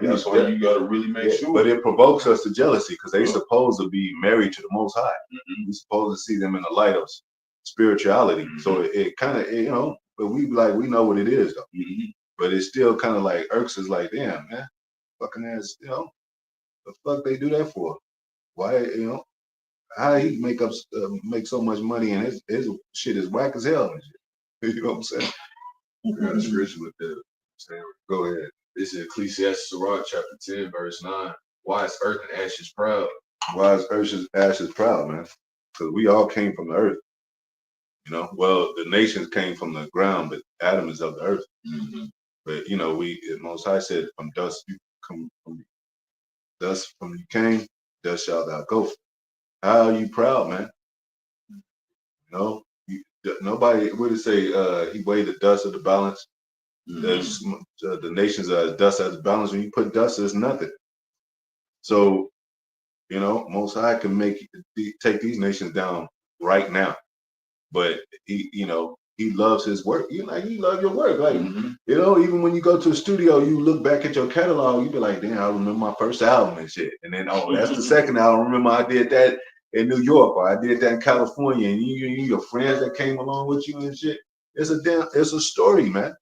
that's why you gotta really make sure. But it provokes us to jealousy because they supposed to be married to the Most High. We supposed to see them in the light of spirituality. So it kind of, but we be like, we know what it is though. But it still kind of like irks us, like, damn, man, fucking ass, the fuck they do that for? Why, how he make so much money and his shit is whack as hell and shit. You know what I'm saying? I got a scripture with that. Go ahead. This is Ecclesiastes chapter 10, verse 9. Why is earth and ashes proud? Why is earth ashes proud, man? Because we all came from the earth. Well, the nations came from the ground, but Adam is of the earth. But Most High said, from dust you come from dust from you came, dust shalt thou go. How are you proud, man? Nobody would say he weighed the dust of the balance. The nations are as dust as the balance. When you put dust, it's nothing. So, Most High can take these nations down right now. But he loves his work. You love your work. Like, even when you go to a studio, you look back at your catalog, you be like, damn, I remember my first album and shit. And then, that's the second album. Remember I did that in New York, or I did that in California, and your friends that came along with you and shit. It's a story, man.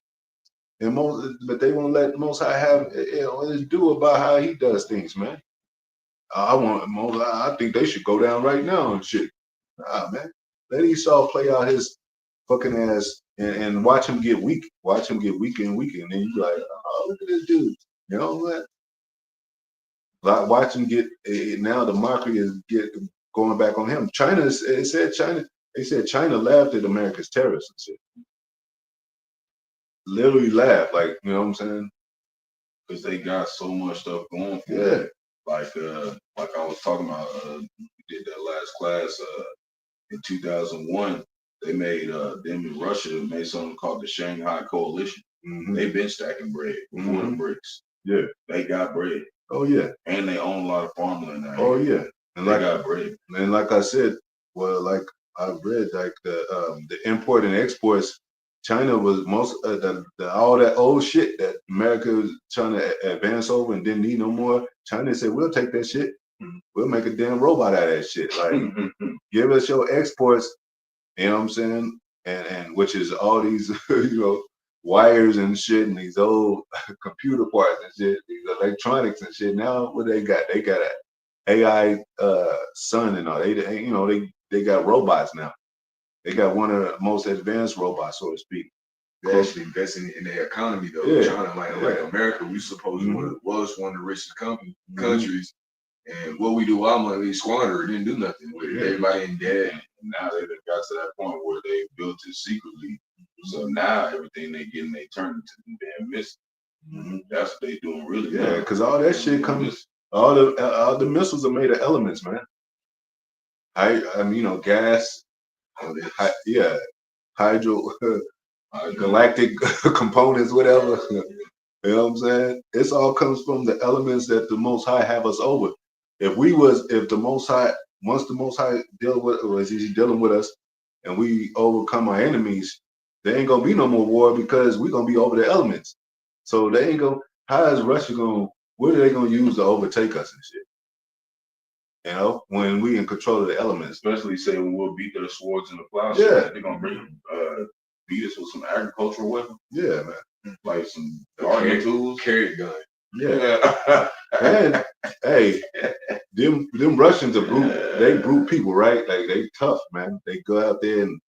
But they won't let Most High have his due about how he does things, man. I think they should go down right now and shit. Nah, man. Let Esau play out his fucking ass and watch him get weak. Watch him get weaker and weaker. And then you be like, oh, look at this dude. You know what? Like, watch him get, now the mockery is going back on him. They said China laughed at America's terrorists and shit. Literally laughed, like, you know what I'm saying? Because they got so much stuff going for them. Like I was talking about, we did that last class in 2001. They made them in Russia made something called the Shanghai Coalition. They've been stacking bread before the BRICS. Yeah, they got bread. Oh yeah, and they own a lot of farmland now. Oh yeah, and they got bread. And like I said, well, like I read, like the import and exports China was most all that old shit that America was trying to advance over and didn't need no more. China said, "We'll take that shit. We'll make a damn robot out of that shit. Like, give us your exports." You know what I'm saying? And which is all these wires and shit and these old computer parts and shit, these electronics and shit. Now what they got? They got an AI son and all. They got robots now. They got one of the most advanced robots, so to speak. They actually investing in their economy though. Yeah. China, like America, we supposed was one of the richest countries. And what we do, our money, we squander it, didn't do nothing with it. Everybody in debt. And now they got to that point where they built it secretly. So now everything they getting, they turn into them damn missiles. That's what they doing really. Yeah, because all that shit comes. All the missiles are made of elements, man. I mean, gas. Hydro, galactic components, whatever. You know what I'm saying? It's all comes from the elements that the Most High have us over. If the Most High, once the Most High he's dealing with us, and we overcome our enemies, there ain't gonna be no more war because we're gonna be over the elements. So they ain't gonna. How is Russia gonna? What are they gonna use to overtake us and shit? You know, when we in control of the elements. Especially say when we'll beat their swords and the plows. Yeah. They're gonna bring beat us with some agricultural weapons. Yeah, man. Like some gardening tools. Carry gun. Yeah. And hey, them Russians are brute. They brute people, right? Like they tough, man. They go out there and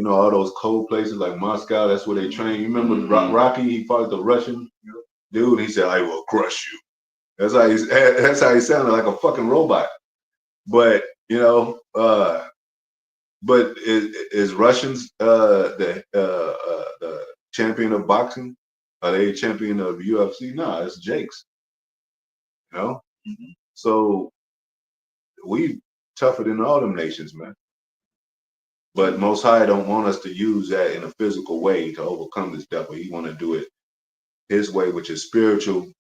all those cold places like Moscow. That's where they train. You remember Rocky? He fought the Russian dude. He said, "I will crush you." That's how he sounded, like a fucking robot. But but is Russians the champion of boxing? Are they champion of UFC? No, it's Jake's. So we tougher than all them nations, man. But Most High don't want us to use that in a physical way to overcome this devil. He want to do it his way, which is spiritual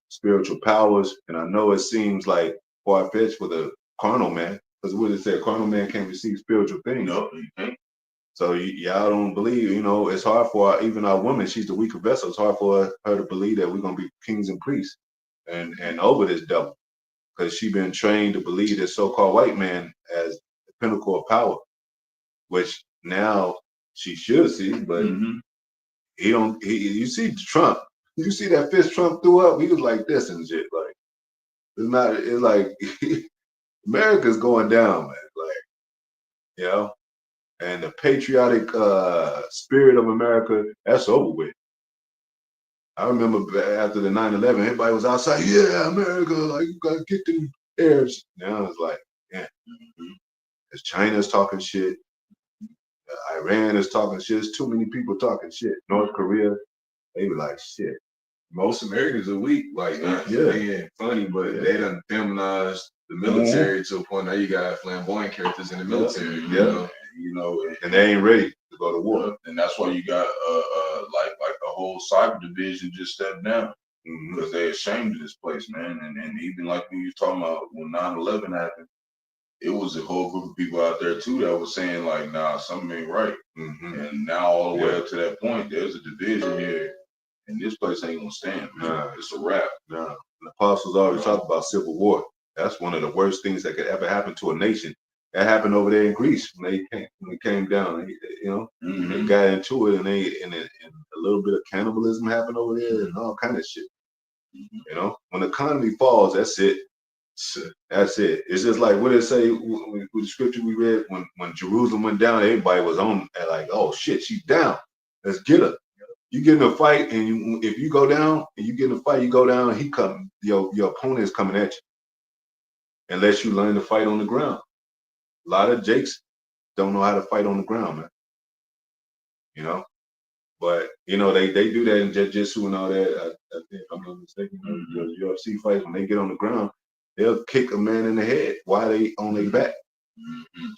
powers. And I know it seems like far-fetched for the carnal man, because what it said, carnal man can't receive spiritual things. No, you can't. So y'all don't believe, it's hard for even our woman, she's the weaker vessel. It's hard for her to believe that we're going to be kings and priests and over this devil. Because she been trained to believe this so-called white man as the pinnacle of power, which now she should see, but he don't. You see Trump, you see that fist Trump threw up. He was like this and shit. Like it's not. It's like America's going down, man. Like and the patriotic spirit of America, that's over with. I remember after the 9/11, everybody was outside. Yeah, America, like you gotta get them Arabs. Now it's like, yeah, because China's talking shit, Iran is talking shit. There's too many people talking shit. North Korea, they be like shit. Most Americans are weak, like being funny, but they done feminized the military to a point now you got flamboyant characters in the military. And they ain't ready to go to war. And that's why you got like the whole cyber division just stepped down because they ashamed of this place, man. And even like we was talking about when 9/11 happened, it was a whole group of people out there too that was saying like, nah, something ain't right. And now all the way up to that point, there's a division here, and this place ain't gonna stand. It's a wrap. The apostles always talk about civil war. That's one of the worst things that could ever happen to a nation. That happened over there in Greece when they came down. They got into it, and a little bit of cannibalism happened over there, and all kind of shit. When the economy falls, that's it. That's it. It's just like what it say with the scripture we read when Jerusalem went down. Everybody was on like, oh shit, she's down. Let's get her. You get in a fight, and if you go down and you get in a fight, you go down. And he come. Your opponent is coming at you. Unless you learn to fight on the ground. A lot of Jakes don't know how to fight on the ground, man. But they do that in jiu-jitsu and all that. I think, if I'm not mistaken, the UFC fights, when they get on the ground, they'll kick a man in the head while they on their back.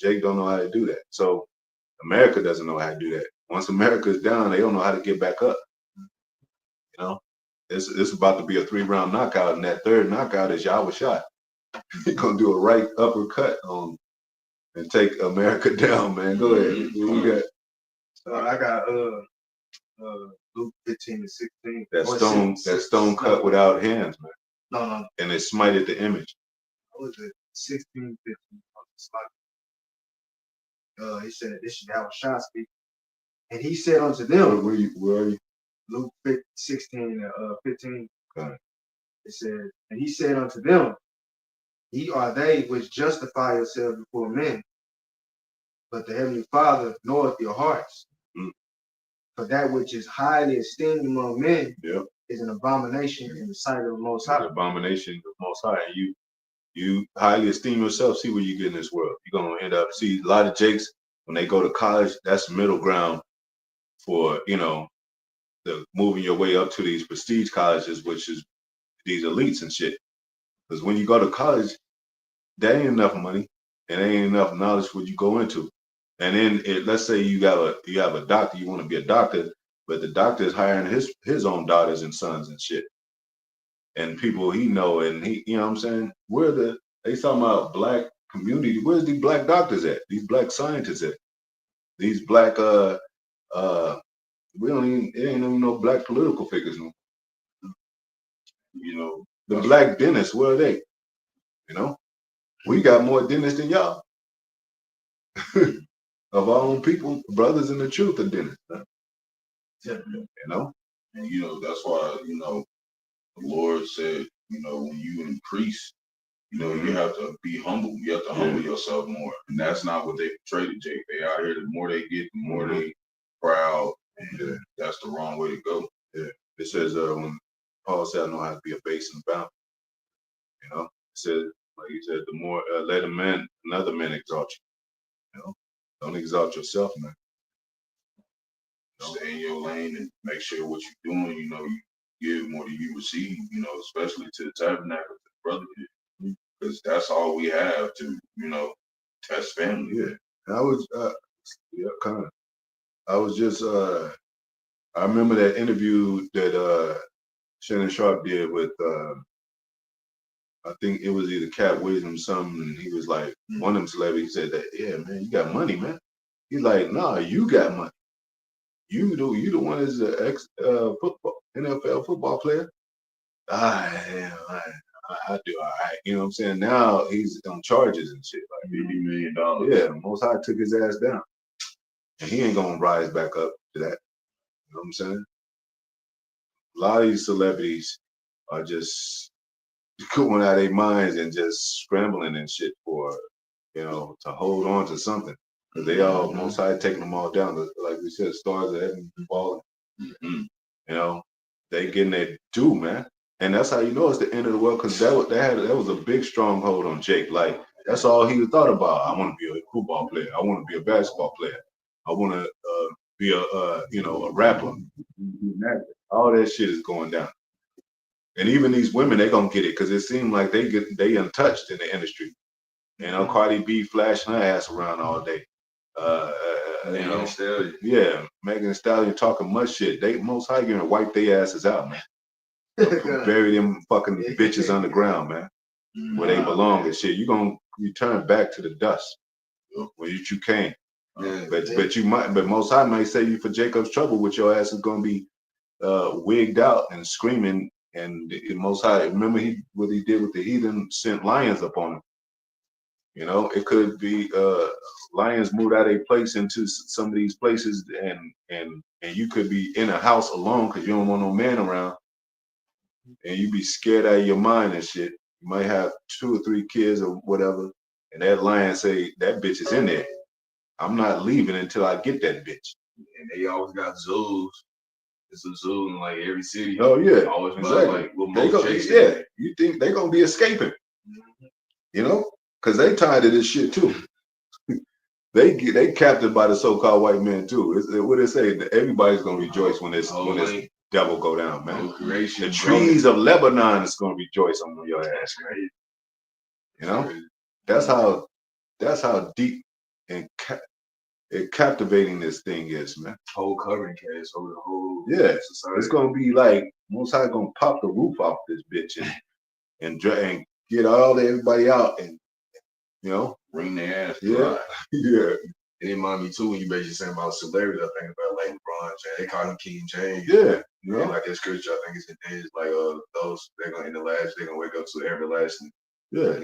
Jake don't know how to do that. So America doesn't know how to do that. Once America's down, they don't know how to get back up. It's about to be a 3-round knockout, and that third knockout is Yahweh shot. He's gonna do a right uppercut on and take America down, man. Go ahead. What we got? So I got Luke 15:16. That Or stone cut without hands, man. No. And it smited the image. What was it? 16:15. He said, this should have a shot speak. And he said unto them, Where are you? Luke 16 15. Okay. It said, and he said unto them, ye are they which justify yourselves before men, but the heavenly Father knoweth your hearts. Mm. For that which is highly esteemed among men Yep. is an abomination in the sight of the Most It's High. an abomination of the Most High. And you highly esteem yourself, see where you get in this world. You're gonna end up see a lot of jakes when they go to college, that's middle ground for, the moving your way up to these prestige colleges, which is these elites and shit. Because when you go to college, that ain't enough money and ain't enough knowledge for what you go into. And then let's say you have a doctor, you want to be a doctor, but the doctor is hiring his own daughters and sons and shit. And people he know, and he, you know what I'm saying? They talking about black community. Where's these black doctors at? These black scientists at? These black we don't even it ain't even no black political figures no. The black dentists, where are they? We got more dentists than y'all. Of our own people, brothers in the truth are dentists. And that's why, the Lord said, when you increase, you have to be humble. You have to humble yourself more. And that's not what they portray to Jake. They out here, the more they get, the more they proud. And that's the wrong way to go. Yeah. It says when Paul said, I know how to be a base and bound. It says, like he said, the more let another man exalt you. Don't exalt yourself, man. Stay in your lane and make sure what you're doing, you give more than you receive, especially to the tabernacle, to the brotherhood. Because that's all we have to, test family. Yeah. And I was, kind of. I was just, I remember that interview that Shannon Sharp did with, I think it was either Cat Williams or something, and he was like, one of them celebrities said that, yeah, man, you got money, man. He's like, nah, you got money. You the one that's an ex NFL football player. Yeah, I do all right. You know what I'm saying? Now he's on charges and shit. Like $50 million. Yeah, Most High took his ass down. And he ain't gonna rise back up to that. You know what I'm saying? A lot of these celebrities are just going out of their minds and just scrambling and shit for, to hold on to something. Because they all, Most High taking them all down. Like we said, stars of heaven falling. They getting their due, man. And that's how you know it's the end of the world, because that was a big stronghold on Jake. Like, that's all he thought about. I want to be a football player. I want to be a basketball player. I want to be a rapper. All that shit is going down. And even these women, they gonna get it, because it seems like they untouched in the industry. Cardi B flashing her ass around all day. Megan Thee Stallion. Yeah, Megan Thee Stallion talking much shit. They Most High gonna wipe their asses out, man. Bury them fucking bitches underground, man, where they belong and shit. You gonna return back to the dust where you came. Yeah. But Most High might save you for Jacob's trouble, which your ass is gonna be wigged out and screaming. And Most High, remember what he did with the heathen, sent lions upon him. It could be lions moved out of a place into some of these places, and you could be in a house alone because you don't want no man around, and you be scared out of your mind and shit. You might have 2 or 3 kids or whatever, and that lion say that bitch is in there. I'm not leaving until I get that bitch. And they always got zoos. It's a zoo in like every city. Oh yeah, always exactly. Like You think they gonna be escaping? Because they tired of this shit too. They captured by the so-called white man too. What they say? Everybody's gonna rejoice when this devil go down, man. The trees of Lebanon is gonna rejoice on your ass, right? That's how deep and captivating this thing is, man. Whole covering cast over the whole society. It's gonna be like Most High gonna pop the roof off this bitch and get everybody out and bring their ass. Yeah, yeah. it reminded me too when you basically saying about celebrities. I think about like LeBron James. They call him King James. Yeah, you And know. like that scripture, I think it's in there. It's like those they're gonna in the last they're gonna wake up to everlasting. Yeah,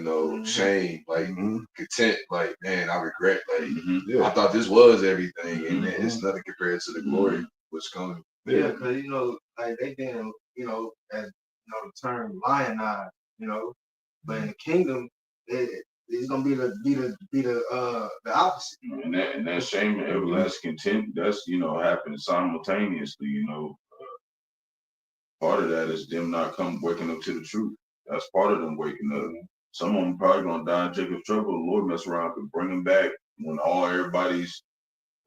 Shame, like content, like man, I regret, like yeah. I thought this was everything, and it's nothing compared to the glory what's coming. Yeah, because like they been, as the term lionized, but in the kingdom, it's gonna be the opposite. And that shame and everlasting content, that's happening simultaneously. Part of that is them not waking up to the truth. That's part of them waking up. Some of them probably gonna die in Jacob's trouble. The Lord mess around and bring them back when everybody's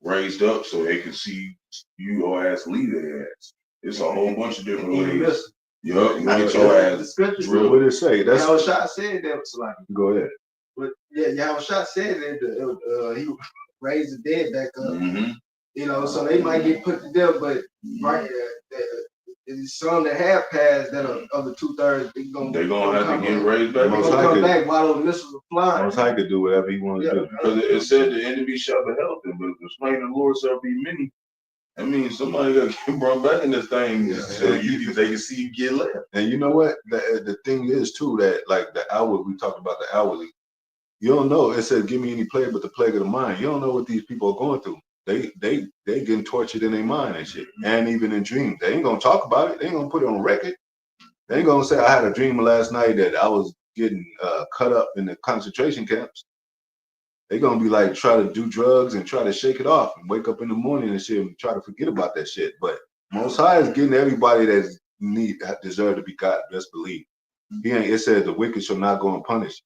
raised up, so they can see you or ass lead their ass. It's a whole bunch of different ways. Yup, you get your ass drilled. What did it say? That's Yahushua said that was like. Go ahead. But yeah, Yahushua said that he raised the dead back up. So they might get put to death, but right, there's some that have passed that are of the 2/3. They're gonna have to get raised back. They're gonna come back while those missiles are flying. Most High could do whatever he wants to do. Because it said the enemy shall be helping, but the slain of the Lord shall be many. I mean, somebody got to get brought back in this thing so they can see you get left. And you know what? The thing is too that like the hour we talked about the hourly. You don't know. It said, "Give me any plague but the plague of the mind." You don't know what these people are going through. They getting tortured in their mind and shit, and even in dreams. They ain't gonna talk about it. They ain't gonna put it on record. They ain't gonna say, "I had a dream last night that I was getting cut up in the concentration camps." They gonna be like try to do drugs and try to shake it off and wake up in the morning and shit and try to forget about that shit. But Most High is getting everybody that deserve to be God. Best believe. He ain't. It says the wicked shall not go unpunished.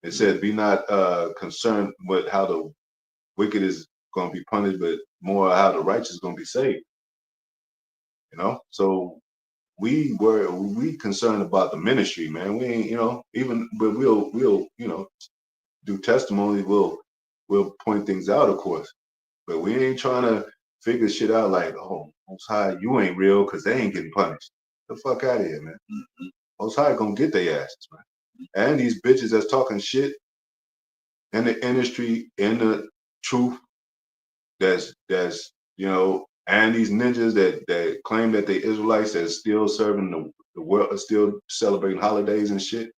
It says, be not concerned with how the wicked is going to be punished, but more how the righteous is going to be saved. So we concerned about the ministry, man. We ain't, but we'll do testimony. We'll point things out, of course, but we ain't trying to figure shit out like, oh, Most High, you ain't real because they ain't getting punished. The fuck out of here, man. Most High gonna get their asses, man. And these bitches that's talking shit in the industry, in the truth, that's and these ninjas that claim that they Israelites that's still serving the world, still celebrating holidays and shit,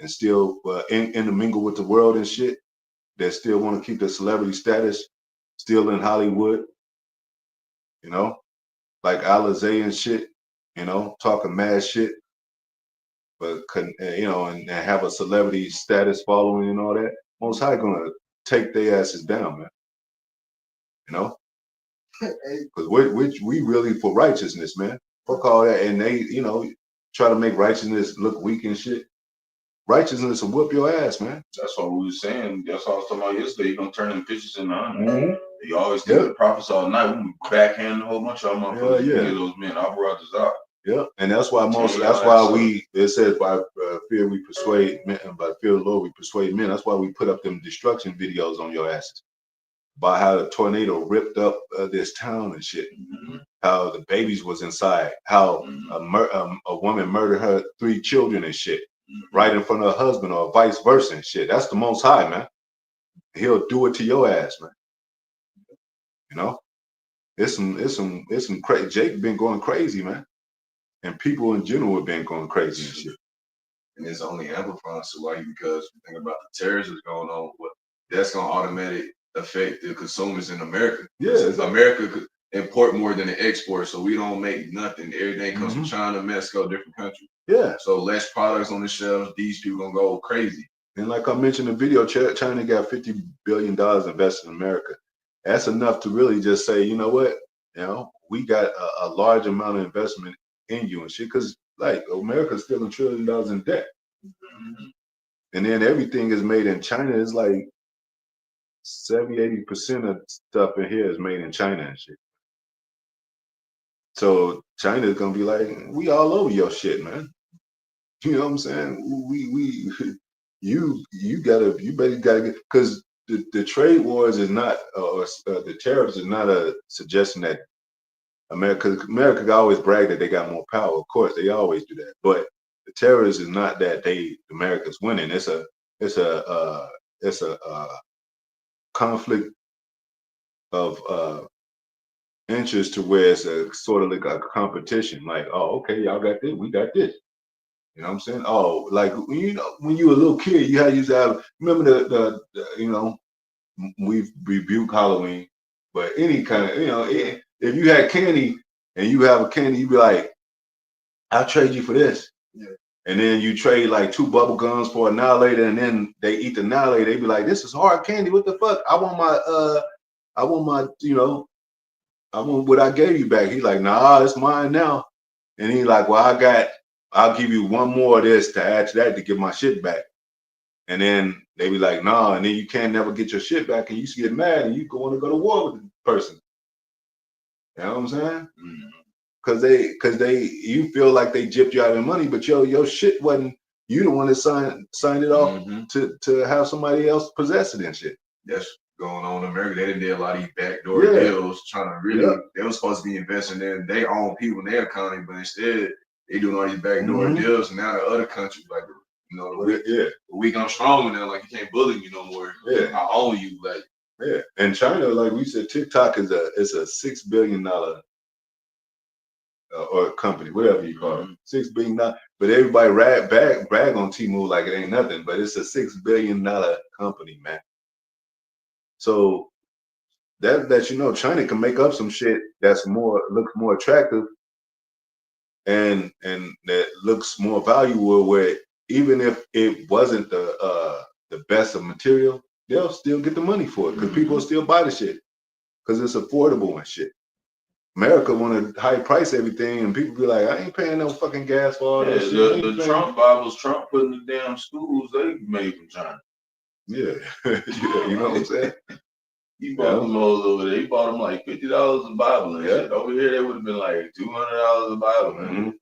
and still intermingle with the world and shit, that still want to keep the celebrity status, still in Hollywood, like Alizé and shit, talking mad shit, but and have a celebrity status following and all that. Most High gonna take their asses down, man. Because we really for righteousness, man. Fuck all that, and they, try to make righteousness look weak and shit. Righteousness will whoop your ass, man. That's what we were saying. That's what I was talking about yesterday. You're gonna turn them pictures into honor. You always think the prophets all night. We backhand a whole bunch of motherfuckers. Yeah. Those men, our brothers out. Yeah, and that's why it says by fear we persuade men, and by fear of the Lord we persuade men. That's why we put up them destruction videos on your asses. About how the tornado ripped up this town and shit. How the babies was inside. How a woman murdered her 3 children and shit. Right in front of her husband or vice versa and shit. That's the Most High, man. He'll do it to your ass, man. It's some crazy. Jake been going crazy, man. And people in general have been going crazy and shit. And it's only amplifying Salaki because you think about the terrorism that's going on. That's gonna automatically affect the consumers in America. Yeah, since America could import more than they export, so we don't make nothing. Everything comes from China, Mexico, different countries. Yeah. So less products on the shelves. These people gonna go crazy. And like I mentioned in the video, China got $50 billion invested in America. That's enough to really just say, you know what, we got a large amount of investment in you and shit, because like America's still $1 trillion in debt. And then everything is made in China. It's like 70-80% of stuff in here is made in China and shit. So China is gonna be like, we all over your shit, man. You know what I'm saying? You better gotta get, because the trade wars is not, the tariffs is not a suggestion that America always brag that they got more power. Of course, they always do that. But the terrorists is not that America's winning. It's a conflict interest to where it's a sort of like a competition. Like, oh, okay, y'all got this, we got this. You know what I'm saying? Oh, like when you were a little kid, you used to have. Remember the we've rebuked Halloween, but any kind of if you had candy and you have a candy, you be like, I'll trade you for this. Yeah. And then you trade like 2 bubble gums for annihilator, and then they eat the annihilator. They be like, this is hard candy. What the fuck? I want my, I want what I gave you back. He's like, nah, it's mine now. And he's like, well, I'll give you one more of this to add to that to get my shit back. And then they be like, nah, and then you can't never get your shit back, and you get mad, and you want to go to war with the person. You know what I'm saying? Mm-hmm. Cause you feel like they gypped you out of money, but your shit wasn't. You the one that signed it off to have somebody else possess it and shit. That's going on in America. They did a lot of these backdoor deals, trying to really. They were supposed to be investing in their own people in their economy, but instead they doing all these backdoor deals. And now the other countries, like the weak I'm stronger now. Like you can't bully me no more. Yeah, I own you. Like and China, like we said, TikTok is a $6 billion or company, whatever you call it, $6 billion. But everybody brag on Temu like it ain't nothing, but it's a $6 billion company, man. So that China can make up some shit looks more attractive and that looks more valuable. Where even if it wasn't the best of material, they'll still get the money for it because people still buy the shit because it's affordable and shit. America want to high price everything, and people be like, I ain't paying no fucking gas for all that shit. The Trump Bibles, Trump putting the damn schools they made from China. Yeah, you know what I'm saying? He bought them hoes over there. He bought them like $50 a Bible and shit. Over here, they would have been like $200 a Bible, man.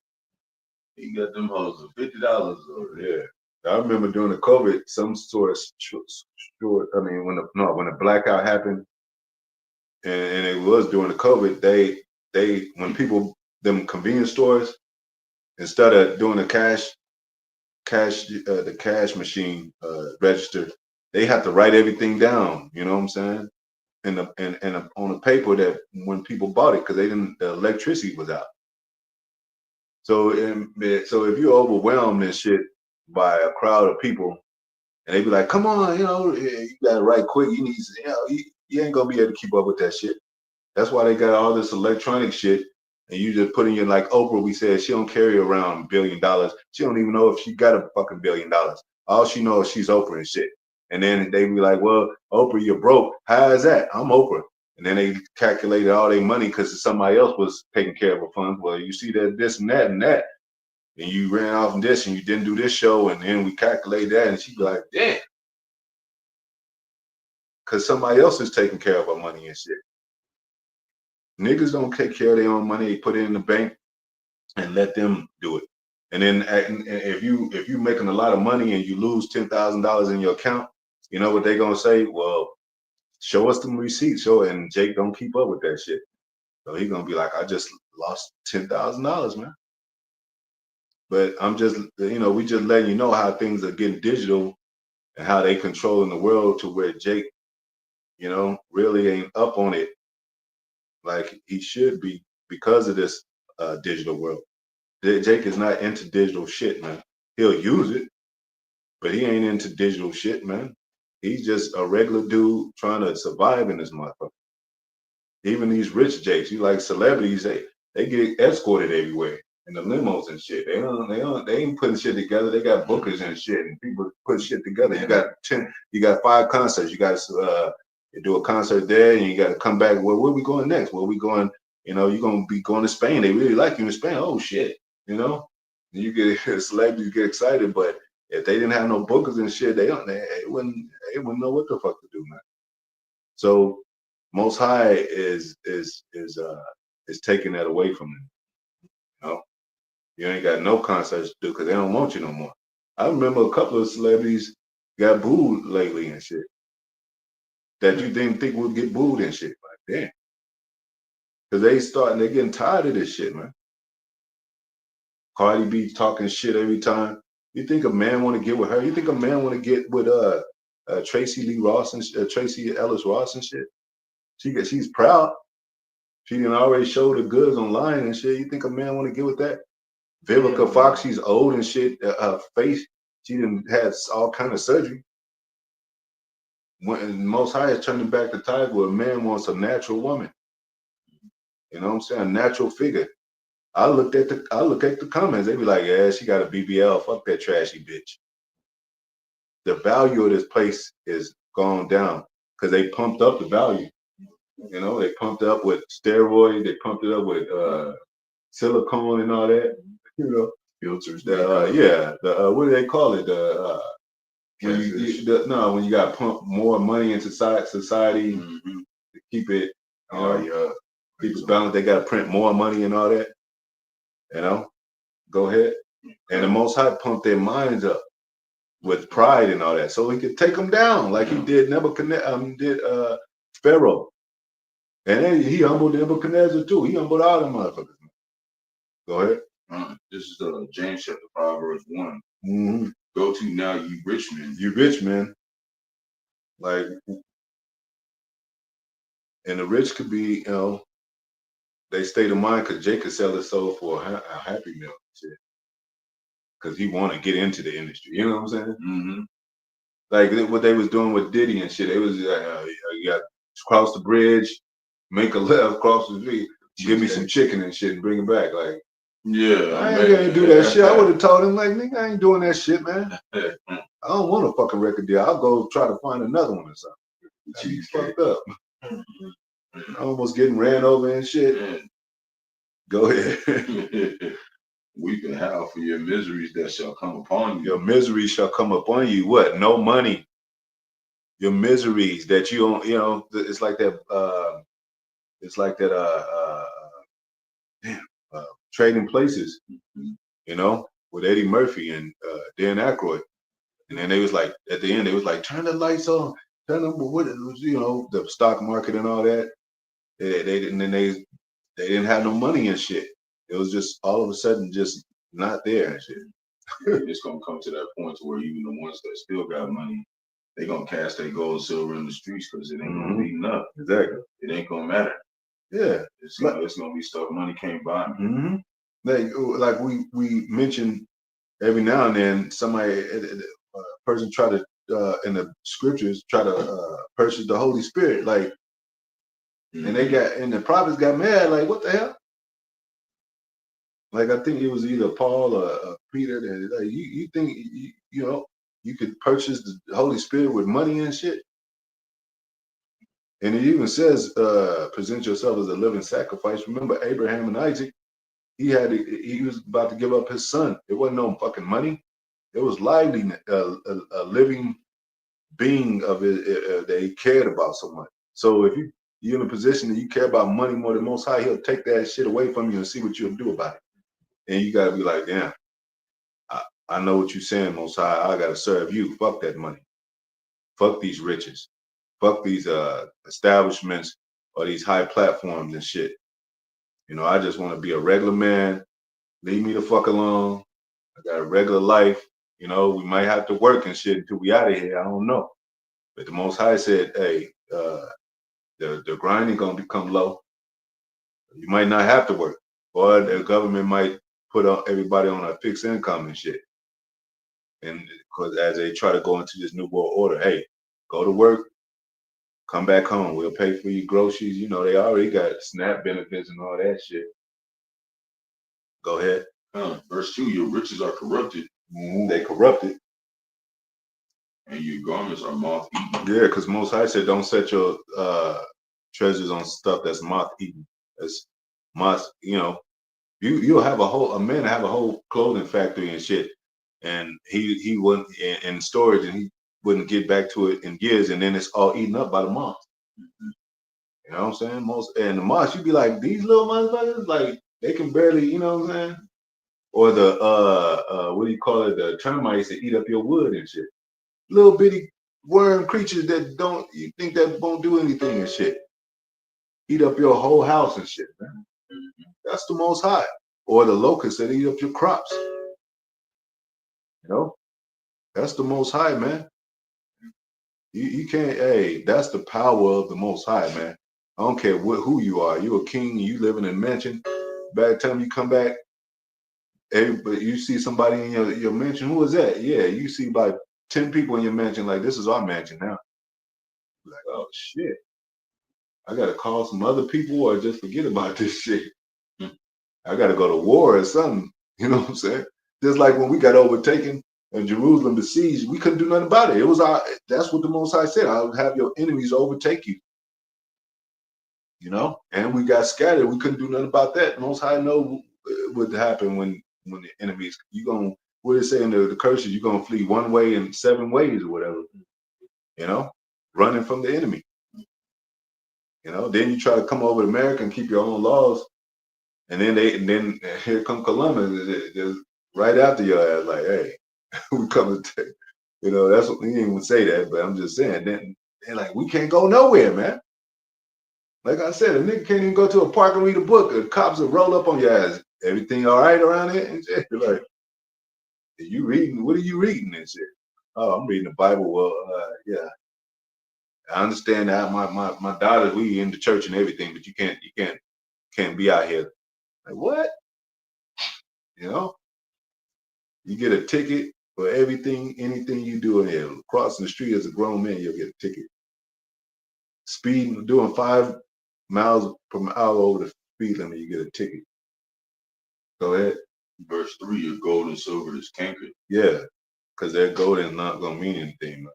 He got them hoes for $50 over there. Yeah, I remember during the COVID, some sort of short. I mean, when the blackout happened, and it was during the COVID, they when people them convenience stores instead of doing the cash machine register, they have to write everything down. You know what I'm saying? And on a paper that when people bought it because the electricity was out. So if you're overwhelmed and shit by a crowd of people, and they be like, "Come on, you gotta write quick. You need, you ain't gonna be able to keep up with that shit." That's why they got all this electronic shit, and you just put in your like Oprah. We said she don't carry around $1 billion. She don't even know if she got a fucking $1 billion. All she knows is she's Oprah and shit. And then they be like, "Well, Oprah, you're broke. How is that? I'm Oprah." And then they calculated all their money because somebody else was taking care of her funds. Well, you see that this and that and that, and you ran off from this and you didn't do this show, and then we calculate that, and she'd be like, "Damn," because somebody else is taking care of her money and shit. Niggas don't take care of their own money. They put it in the bank and let them do it. And then if you making a lot of money and you lose $10,000 in your account, you know what they gonna say? Well, show us some receipts. Show it. And Jake don't keep up with that shit. So he gonna be like, I just lost $10,000, man. But I'm just, we just letting you know how things are getting digital and how they controlling the world to where Jake, really ain't up on it like he should be because of this digital world. Jake is not into digital shit, man. He'll use it, but he ain't into digital shit, man. He's just a regular dude trying to survive in this motherfucker. Even these rich Jakes, you like celebrities, they get escorted everywhere in the limos and shit. They ain't putting shit together. They got bookers and shit, and people put shit together. You got 5 concerts. You got you do a concert there, and you got to come back. Well, where we going next? Where we going? You're gonna be going to Spain. They really like you in Spain. Oh shit, you get celebrities get excited, but if they didn't have no bookers and shit, they wouldn't know what the fuck to do, man. So Most High is taking that away from them. You ain't got no concerts to do because they don't want you no more. I remember a couple of celebrities got booed lately and shit that you didn't think would get booed and shit. Like damn, because they're getting tired of this shit, man. Cardi B talking shit every time. You think a man want to get with her? You think a man want to get with Tracy Ellis Ross and shit? She's proud. She didn't already show the goods online and shit. You think a man want to get with that? Vivica Fox, she's old and shit. Her face, she didn't have all kind of surgery. When Most High is turning back the tide where a man wants a natural woman. You know what I'm saying? A natural figure. I look at the comments. They be like, yeah, she got a BBL. Fuck that trashy bitch. The value of this place is gone down because they pumped up the value. You know, they pumped it up with steroids. They pumped it up with silicone and all that. You know, filters. What do they call it? When when you got to pump more money into society to keep it, keep it balanced. They got to print more money and all that. You know, go ahead. And the Most High pumped their minds up with pride and all that, so he could take them down like he did Nebuchadnezzar, Pharaoh, and then he humbled Nebuchadnezzar too. He humbled all them motherfuckers. Go ahead. This is James chapter 5 verse 1. Mm-hmm. Go to now, you rich men. You rich men. Like, and the rich could be, they state of mind because Jake could sell his soul for a Happy Meal shit. Because he want to get into the industry. You know what I'm saying? Mm-hmm. Like what they was doing with Diddy and shit. It was, you got to cross the bridge, make a left, cross the street, give me some chicken and shit and bring it back. Like, yeah, I ain't gonna do that shit. I would have told him, like, nigga, I ain't doing that shit, man. I don't want a fucking record deal. I'll go try to find another one or something. You fucked up. Almost getting ran over and shit. Go ahead. Weep and howl for your miseries that shall come upon you. Your miseries shall come upon you. What? No money. Your miseries that you don't, it's like that, Trading Places, with Eddie Murphy and Dan Aykroyd. And then they was like, at the end, they was like, turn the lights on, turn them, the stock market and all that. They didn't have no money and shit. It was just all of a sudden just not there and shit. It's gonna come to that point to where even the ones that still got money, they gonna cast their gold silver in the streets because it ain't gonna be enough. Exactly. It ain't gonna matter. Yeah. It's gonna be stuff money can't buy. Mm-hmm. Like we mentioned every now and then, somebody, a person try to in the scriptures try to purchase the Holy Spirit, like, and the prophets got mad, like, what the hell? Like, I think it was either Paul or Peter that, like, you think you could purchase the Holy Spirit with money and shit? And it even says, present yourself as a living sacrifice. Remember Abraham and Isaac? He was about to give up his son. It wasn't no fucking money. It was liveliness, a living being of it that he cared about so much. So if you're in a position that you care about money more than Most High, he'll take that shit away from you and see what you'll do about it. And you gotta be like, damn, I know what you're saying, Most High. I gotta serve you. Fuck that money. Fuck these riches. Fuck these establishments or these high platforms and shit. I just want to be a regular man. Leave me the fuck alone. I got a regular life. We might have to work and shit until we out of here. I don't know. But the Most High said, hey, the grinding gonna become low. You might not have to work, or the government might put everybody on a fixed income and shit. And because as they try to go into this new world order, hey, go to work, come back home. We'll pay for your groceries. They already got SNAP benefits and all that shit. Go ahead. Verse 2, your riches are corrupted. They corrupted. And your garments are moth-eaten. Yeah, because Most High said, don't set your treasures on stuff that's moth-eaten. That's moth, you'll have a man have a whole clothing factory and shit. And he wouldn't in storage, and he wouldn't get back to it in years, and then it's all eaten up by the moth. You know what I'm saying? And the moths, you'd be like, these little motherfuckers, like, they can barely, you know what I'm saying? Or the what do you call it? The termites that eat up your wood and shit. Little bitty worm creatures that you think that won't do anything and shit. Eat up your whole house and shit, man. That's the Most High. Or the locusts that eat up your crops. That's the Most High, man. You can't, hey, that's the power of the Most High, man. I don't care who you are. You a king. You live in a mansion. By the time you come back, but you see somebody in your mansion. Who is that? Yeah, you see like 10 people in your mansion. Like, this is our mansion now. Like, oh shit, I gotta call some other people or just forget about this shit. I gotta go to war or something. You know what I'm saying? Just like when we got overtaken and Jerusalem besieged, we couldn't do nothing about it. It was our. That's what the Most High said. I'll have your enemies overtake you. You know, and we got scattered. We couldn't do nothing about that. Most High know what happen when the enemies. You gonna, what it say in the curses? You gonna flee one way and 7 ways or whatever. You know, running from the enemy. You know, then you try to come over to America and keep your own laws, and then here come Columbus, just right after your ass, like, hey, we come to take. You know, that's what, he didn't even say that, but I'm just saying. Then they're like, we can't go nowhere, man. Like I said, a nigga can't even go to a park and read a book. The cops will roll up on your ass. Everything all right around here? And shit. You're like, are you reading? What are you reading and shit? Oh, I'm reading the Bible. Well, yeah. I understand that. My daughter, we in the church and everything, but you can't be out here. Like, what? You know? You get a ticket for everything, anything you do in here. Crossing the street as a grown man, you'll get a ticket. Speeding, doing 5 miles per hour over the speed limit, you get a ticket. Go ahead. Verse 3, your gold and silver is cankered. Yeah, because that gold is not gonna mean anything, man.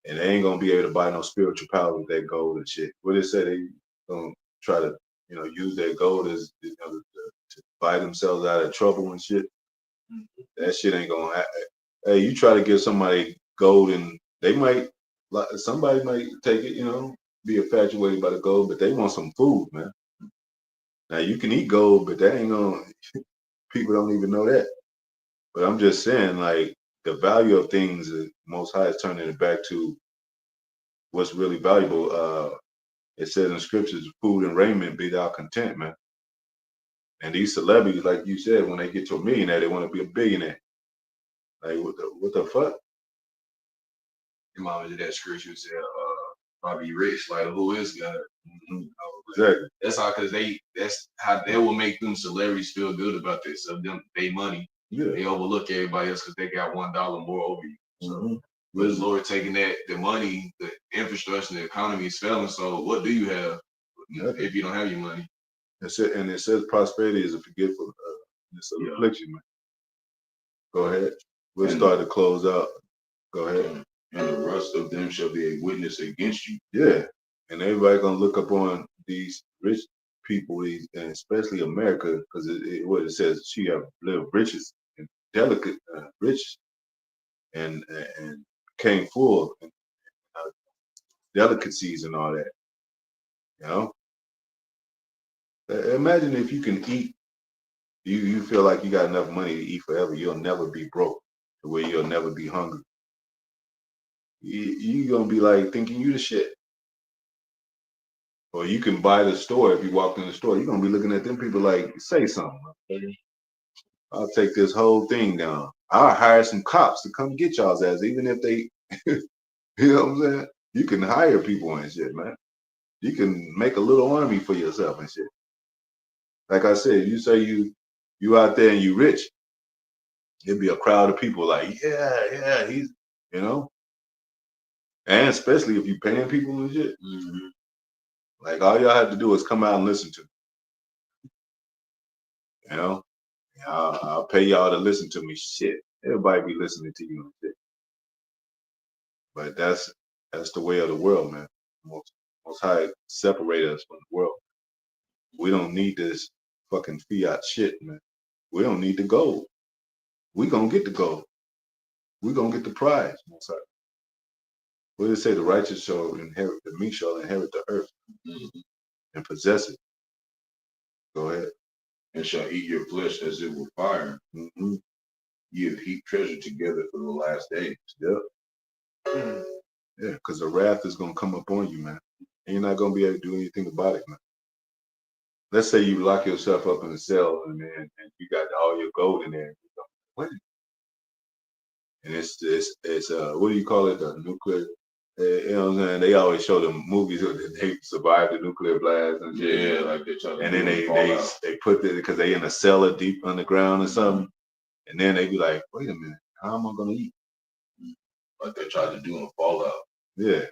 And they ain't gonna be able to buy no spiritual power with that gold and shit. What they say, they gonna try to, use that gold as to buy themselves out of trouble and shit. That shit ain't gonna happen. Hey, you try to give somebody gold and somebody might take it, be infatuated by the gold, but they want some food, man. Now you can eat gold, but that ain't gonna. People don't even know that. But I'm just saying, like, the value of things, Most High is turning it back to what's really valuable. It says in scriptures, food and raiment, be thou content, man. And these celebrities, like you said, when they get to a millionaire, they want to be a billionaire. Like, what the fuck? Your mama did that scripture said, I'll be rich, like who is God? Mm-hmm. Exactly. That's how they will make them celebrities feel good about this. Of them, they money. Yeah. They overlook everybody else because they got $1 more over you. So, Mm-hmm. with Lord taking the money, the infrastructure, the economy is failing. So, what do you have if you don't have your money? It says prosperity is a forgetful, it's an affliction, man. Go ahead. We'll start to close out. Go ahead. And the rest of them shall be a witness against you. Yeah. And everybody gonna look up on these rich people, and especially America, because what it says, she have lived riches and delicate, rich, and came full of delicacies and all that. You know, imagine if you can eat. You feel like you got enough money to eat forever. You'll never be broke, to where you'll never be hungry. You gonna be like thinking you the shit. Or you can buy the store. If you walk in the store, you're gonna be looking at them people like, say something. I'll take this whole thing down. I'll hire some cops to come get y'all's ass, even if they, you know what I'm saying? You can hire people and shit, man. You can make a little army for yourself and shit. Like I said, you say you out there and you rich, it'd be a crowd of people like, yeah, he's, you know? And especially if you paying people and shit. Mm-hmm. Like, all y'all have to do is come out and listen to me. You know? I'll pay y'all to listen to me. Shit. Everybody be listening to you and shit. But that's the way of the world, man. Most High separate us from the world. We don't need this fucking fiat shit, man. We don't need the gold. We gonna get the gold. We gonna get the prize, Most High. What did it say? The righteous shall inherit, the meek shall inherit the earth and possess it. Go ahead. And shall eat your flesh as it were fire. Mm-hmm. You have heaped treasure together for the last days. Yep. Yeah, because the wrath is gonna come upon you, man. And you're not gonna be able to do anything about it, man. Let's say you lock yourself up in a cell and you got all your gold in there. What? And it's what do you call it? The nuclear You know what I'm saying? They always show them movies that they survived the nuclear blast and shit. Yeah, like they try to. And then they put it because they in a cellar deep underground or something. And then they be like, wait a minute, how am I gonna eat? Like they tried to do in Fallout. Yeah.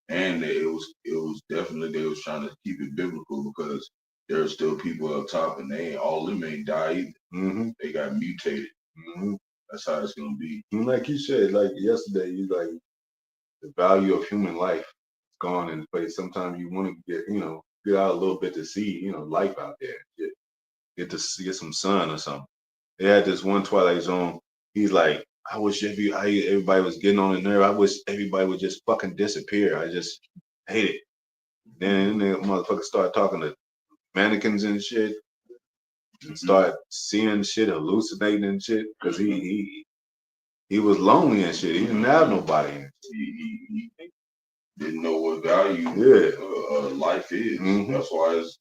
And it was definitely they was trying to keep it biblical because there are still people up top and they ain't all of them ain't died either. They got mutated. That's how it's gonna be. And like you said, like yesterday, you like the value of human life is gone in place. Sometimes you want to get out a little bit to see, life out there. Get some sun or something. They had this one Twilight Zone. He's like, I wish everybody was getting on the nerve. I wish everybody would just fucking disappear. I just hate it. Then the motherfucker started talking to mannequins and shit, and start seeing shit, hallucinating and shit, because he was lonely and shit. He didn't have nobody. He didn't know what value life is. That's why it's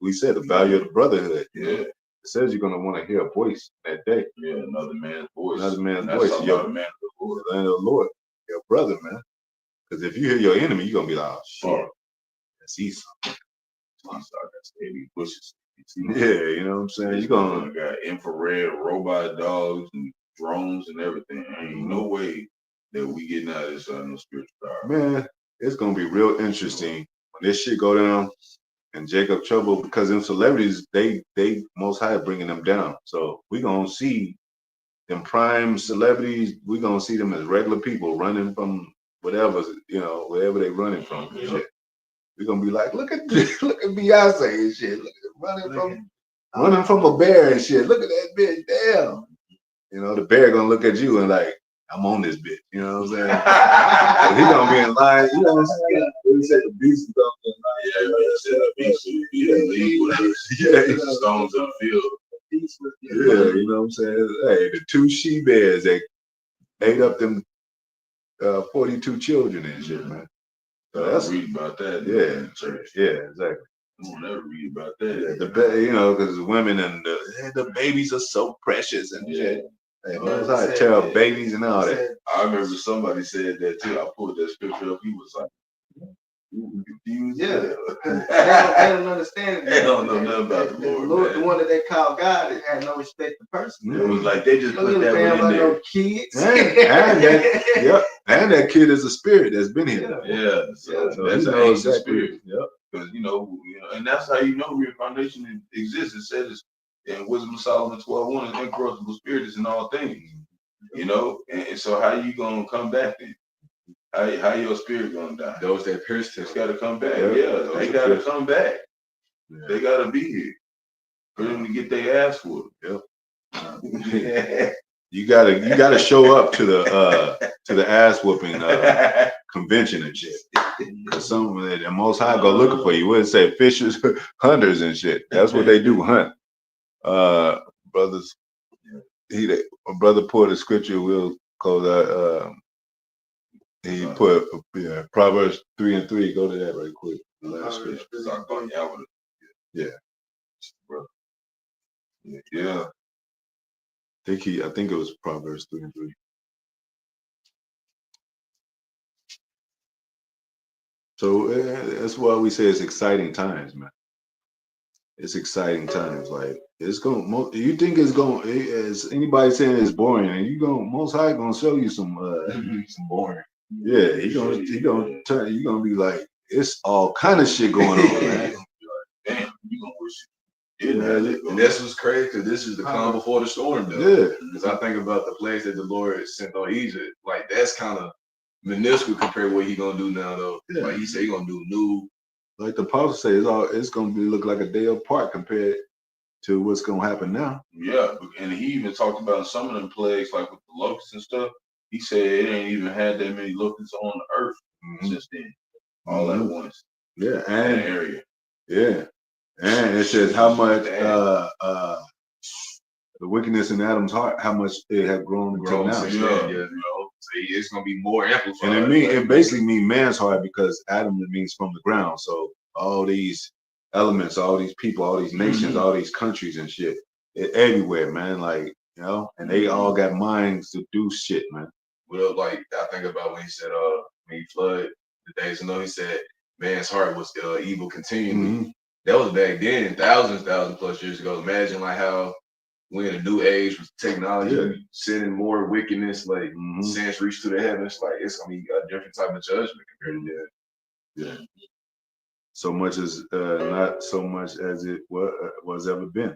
we said the value of the brotherhood. Yeah. It says you're gonna want to hear a voice that day. Yeah, another man's voice. Another man's voice. Your man of the Lord. The land of the Lord. Your brother, man. Because if you hear your enemy, you're gonna be like, oh shit. That's Esau. Bushes. Yeah, you know what I'm saying? You're gonna got infrared robot dogs and drones and everything. Ain't no way that we getting out of this no spiritual power. Man, it's gonna be real interesting when this shit go down and Jacob trouble, because them celebrities, they most high bringing them down. So we gonna see them prime celebrities. We gonna see them as regular people running from whatever wherever they running from. Shit. We're gonna be like, look at Beyonce and shit. Look at running from a bear and shit. Look at that bitch. Damn. The bear gonna look at you and like, I'm on this bitch. You know what I'm saying? He gonna be in line. You know what I'm saying? He said the beast is gonna be in line. Yeah, he said the beast would be in the league with the stones in the field. Yeah, you know what I'm saying? Hey, the two she bears that ate up them 42 children and shit, man. So that's read about that. Yeah, exactly. I won't never read about that. Yeah, because women and the babies are so precious and shit. Hey, that's how I tell babies and all that. I remember somebody said that too. I pulled that scripture up. He was like, confused. Yeah, they don't understand it. They don't know nothing about the Lord. The one that they call God, it had no respect to person. It was like they just put that one in there. No kids. And that kid is a spirit that's been here. Yeah, so that's an ancient spirit. Yep. Because and that's how reincarnation exists. It says in Wisdom of Solomon 12:1, an incorruptible spirit is in all things. And so how you gonna come back then? How your spirit gonna die? Those that pierced him. It's gotta come back. Yeah, they gotta come back. Yeah. They gotta be here for them to get their ass whooped. Yep. You gotta show up to the ass whooping convention and shit. Some of the Most High go looking for you. Wouldn't say fishers, hunters and shit. That's what they do, hunt. Brothers, a brother put a scripture. We'll close out. He put Proverbs 3:3. Go to that right quick. The last scripture. Yeah. Yeah. I think it was Proverbs 3:3. So that's why we say it's exciting times, man. It's exciting times. Like it's going. You think it's going? As anybody saying it's boring, and Most High gonna show you some boring. Yeah, he gonna turn. You gonna be like, it's all kind of shit going on, man. Damn, you gonna wish. And that's what's crazy because this is the calm before the storm, though. Yeah. Because I think about the plagues that the Lord sent on Egypt, like that's kind of minuscule compared to what he gonna do now, though. Yeah. Like he said, he gonna do new. Like the apostle says, it's gonna look like a day apart compared to what's gonna happen now. Yeah, and he even talked about some of them plagues, like with the locusts and stuff. He said it ain't even had that many locusts on the earth since then, all at once. Yeah, and in that area. Yeah. And it says how much the wickedness in Adam's heart, how much it had grown until now. So it's gonna be more amplified. And it basically means man's heart because Adam means from the ground. So all these elements, all these people, all these nations, all these countries and shit, everywhere, man. Like and they all got minds to do shit, man. What up, like I think about when he said, when he flooded the days ago, he said, man's heart was evil continually. Mm-hmm. That was back then, thousands plus years ago. Imagine like how we're in a new age with technology, sending more wickedness, like sins reach to the heavens. Like it's gonna be a different type of judgment compared to that. Yeah. So much as not so much as it was ever been.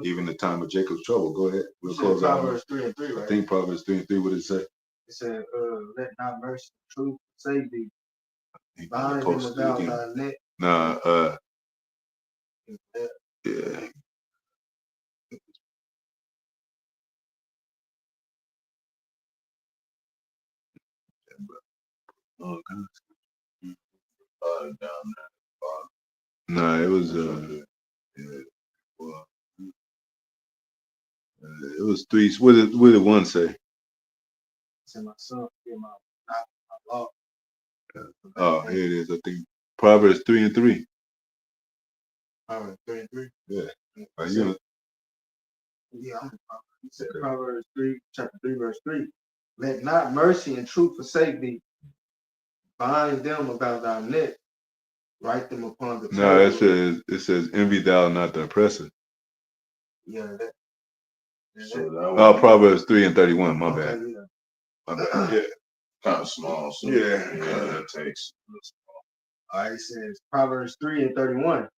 Even the time of Jacob's trouble. Go ahead. We'll close out. Proverbs 3:3, right? I think Proverbs 3:3. What did it say? It said, "Let not mercy and truth save thee. He Bind them about thy neck." Nah. Yeah. Yeah. Oh, no, it was yeah, well, it was three. What did one say? Said, "My son, fear my law." Oh, here it is. I think Proverbs 3:3. Proverbs 3:3. Yeah. Are you gonna? Yeah, I'm He said, Proverbs 3, chapter 3, verse 3. "Let not mercy and truth forsake thee. Bind them about thy neck. Write them upon the No, table." it says envy thou not the oppressor. Yeah, Proverbs 3:31. My bad. Yeah. My bad. Yeah. Kind of small. So Yeah. That takes. All right, it says Proverbs 3:31.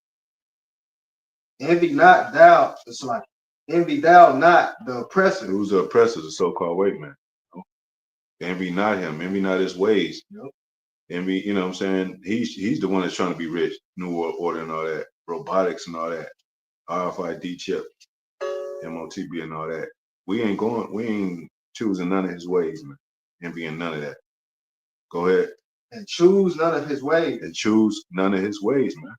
Envy not thou, it's like, envy thou not the oppressor. Who's the oppressor? The so-called white man. Envy not him. Envy not his ways. Yep. Envy, you know what I'm saying? He's the one that's trying to be rich. New World Order and all that. Robotics and all that. RFID chip. MOTB and all that. We ain't choosing none of his ways, man. Envying none of that. Go ahead. And choose none of his ways. And choose none of his ways, man.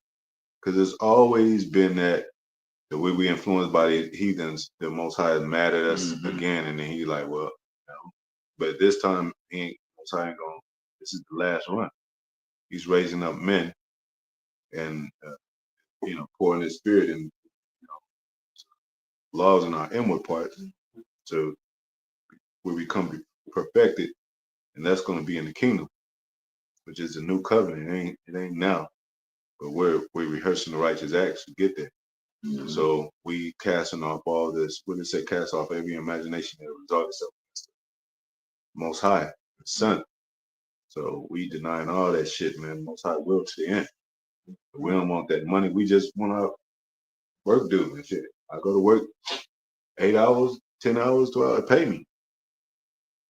Because it's always been that the way we influenced by the heathens, the Most High is mad at us again, and then he like, well, you know. But this time, Most High ain't going. This is the last one. He's raising up men, and pouring His Spirit and laws in our inward parts, to where we become perfected, and that's going to be in the kingdom, which is the new covenant. It ain't now, but we're rehearsing the righteous acts to get there. So we casting off all this. What did it say? Cast off every imagination that results itself against the Most High, the Son. So we denying all that shit, man. Most High will to the end. We don't want that money. We just want our work due and shit. I go to work 8 hours, 10 hours, 12 hours, pay me.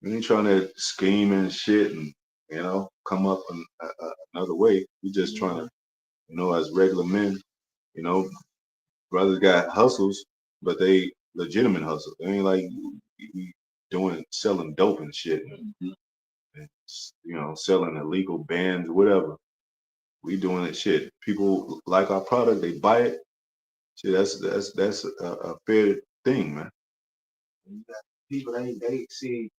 We ain't trying to scheme and shit and come up another way. We just trying to, as regular men, brothers got hustles, but they legitimate hustles. They ain't like we selling dope and shit, and selling illegal bands or whatever. We doing it shit. People like our product, they buy it. Shit, that's a fair thing, man. You got people they see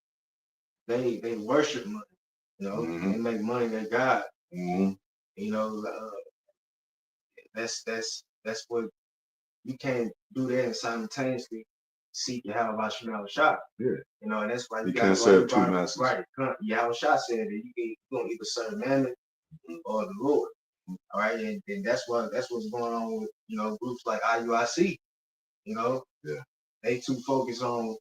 they worship money. They make money their God. That's what you can't do that and simultaneously seek Yahweh Shah. Yeah. And that's why you can't serve two masters. Right. Yahweh Shah said that you gonna either serve Mammon or the Lord. All right, and that's what's going on with groups like IUIC. Yeah. They too focus on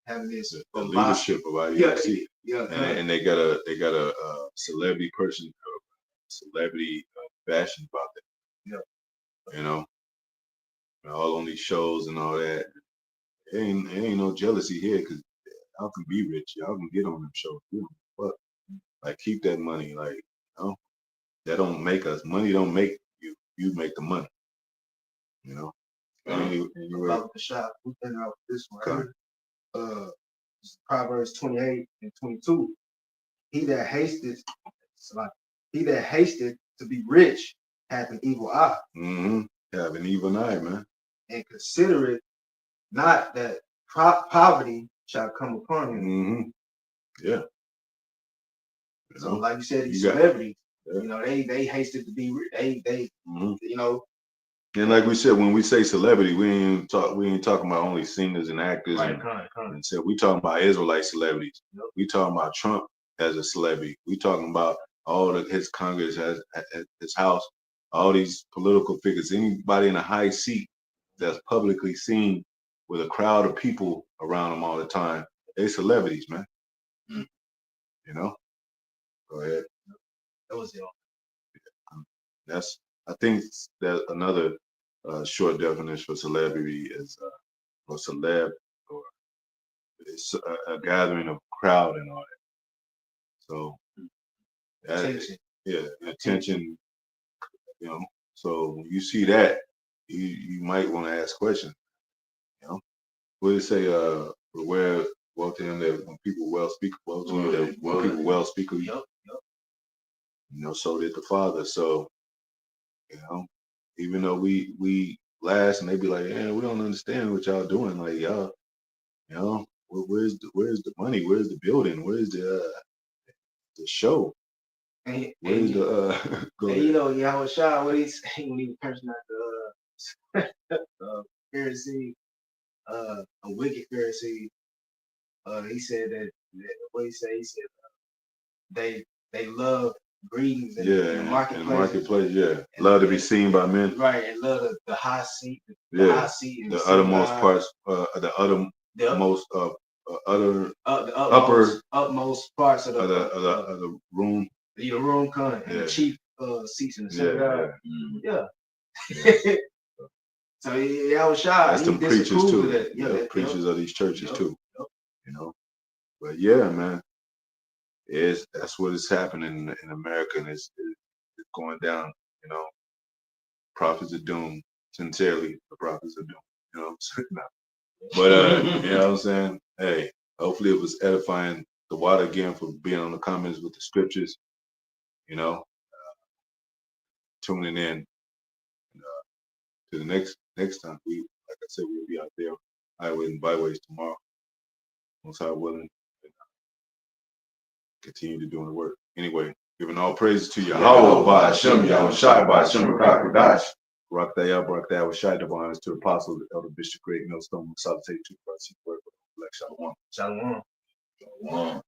having this the leadership of IUIC. Yeah. And they got a celebrity person, celebrity fashion about that. Yeah. All on these shows and all that. It ain't no jealousy here because y'all can be rich. Y'all can get on them shows. But like keep that money. Like that don't make us. Money don't make you. You make the money. About the shop. We think out this one. Proverbs 28:22. He that hasteth to be rich hath an evil eye. Have an evil eye, man. And consider it not that poverty shall come upon him. Yeah. So, like you said, these celebrities, they hasted to be rich. They And like we said, when we say celebrity, we ain't talking about only singers and actors. Right, and, kind. and said we talking about Israelite celebrities. Yep. We talking about Trump as a celebrity. We talking about all of his Congress, his House, all these political figures. Anybody in a high seat that's publicly seen with a crowd of people around them all the time, they celebrities, man. Mm. You know. Go ahead. That was it. I think that another short definition for celebrity is or celeb, or it's a gathering of crowd and all that. So Attention. yeah, attention. You know, so when you see that, you might want to ask questions. You know, what do you say? Where well to him that when people well speak well to you, that when people well speak of you. Yep. You know, so did the Father. So you know, even though we last and they be like, yeah, we don't understand what y'all doing. Like y'all, you know, where's the money? Where's the building? Where's the show? Where's the go and ahead. you know, Yahweh Shah, what he say when he was cursing out the Pharisee, a wicked Pharisee, he said that what he said, they love greetings in the marketplace. In the marketplace, yeah. Love to be seen by men. Right, and love the high seat, the high seat, the uttermost parts, the uttermost utmost parts of the room. The room con and the chief seats in the synagogue. Yeah. So I was shy. That's them preachers too. Yeah, preachers of these churches too. Yep. You know. But yeah, man. That's what is happening in America, and it's going down, you know. Prophets of doom. Sincerely, the prophets of doom. You know what I'm saying? But you know what I'm saying? Hey, hopefully it was edifying the water again for being on the comments with the scriptures, you know. Tuning in to the next time. We, like I said, we'll be out there highways and byways tomorrow. Most high willing, and continue to doing the work. Anyway, giving all praises to Yahweh by Hashem, Yahweh Shai by Hashem, Rakadash. Barak Thayah, with Shai, divine honors to the apostles, the elder bishop, great millstone, salutation to the Shalom. Shalom. Shalom.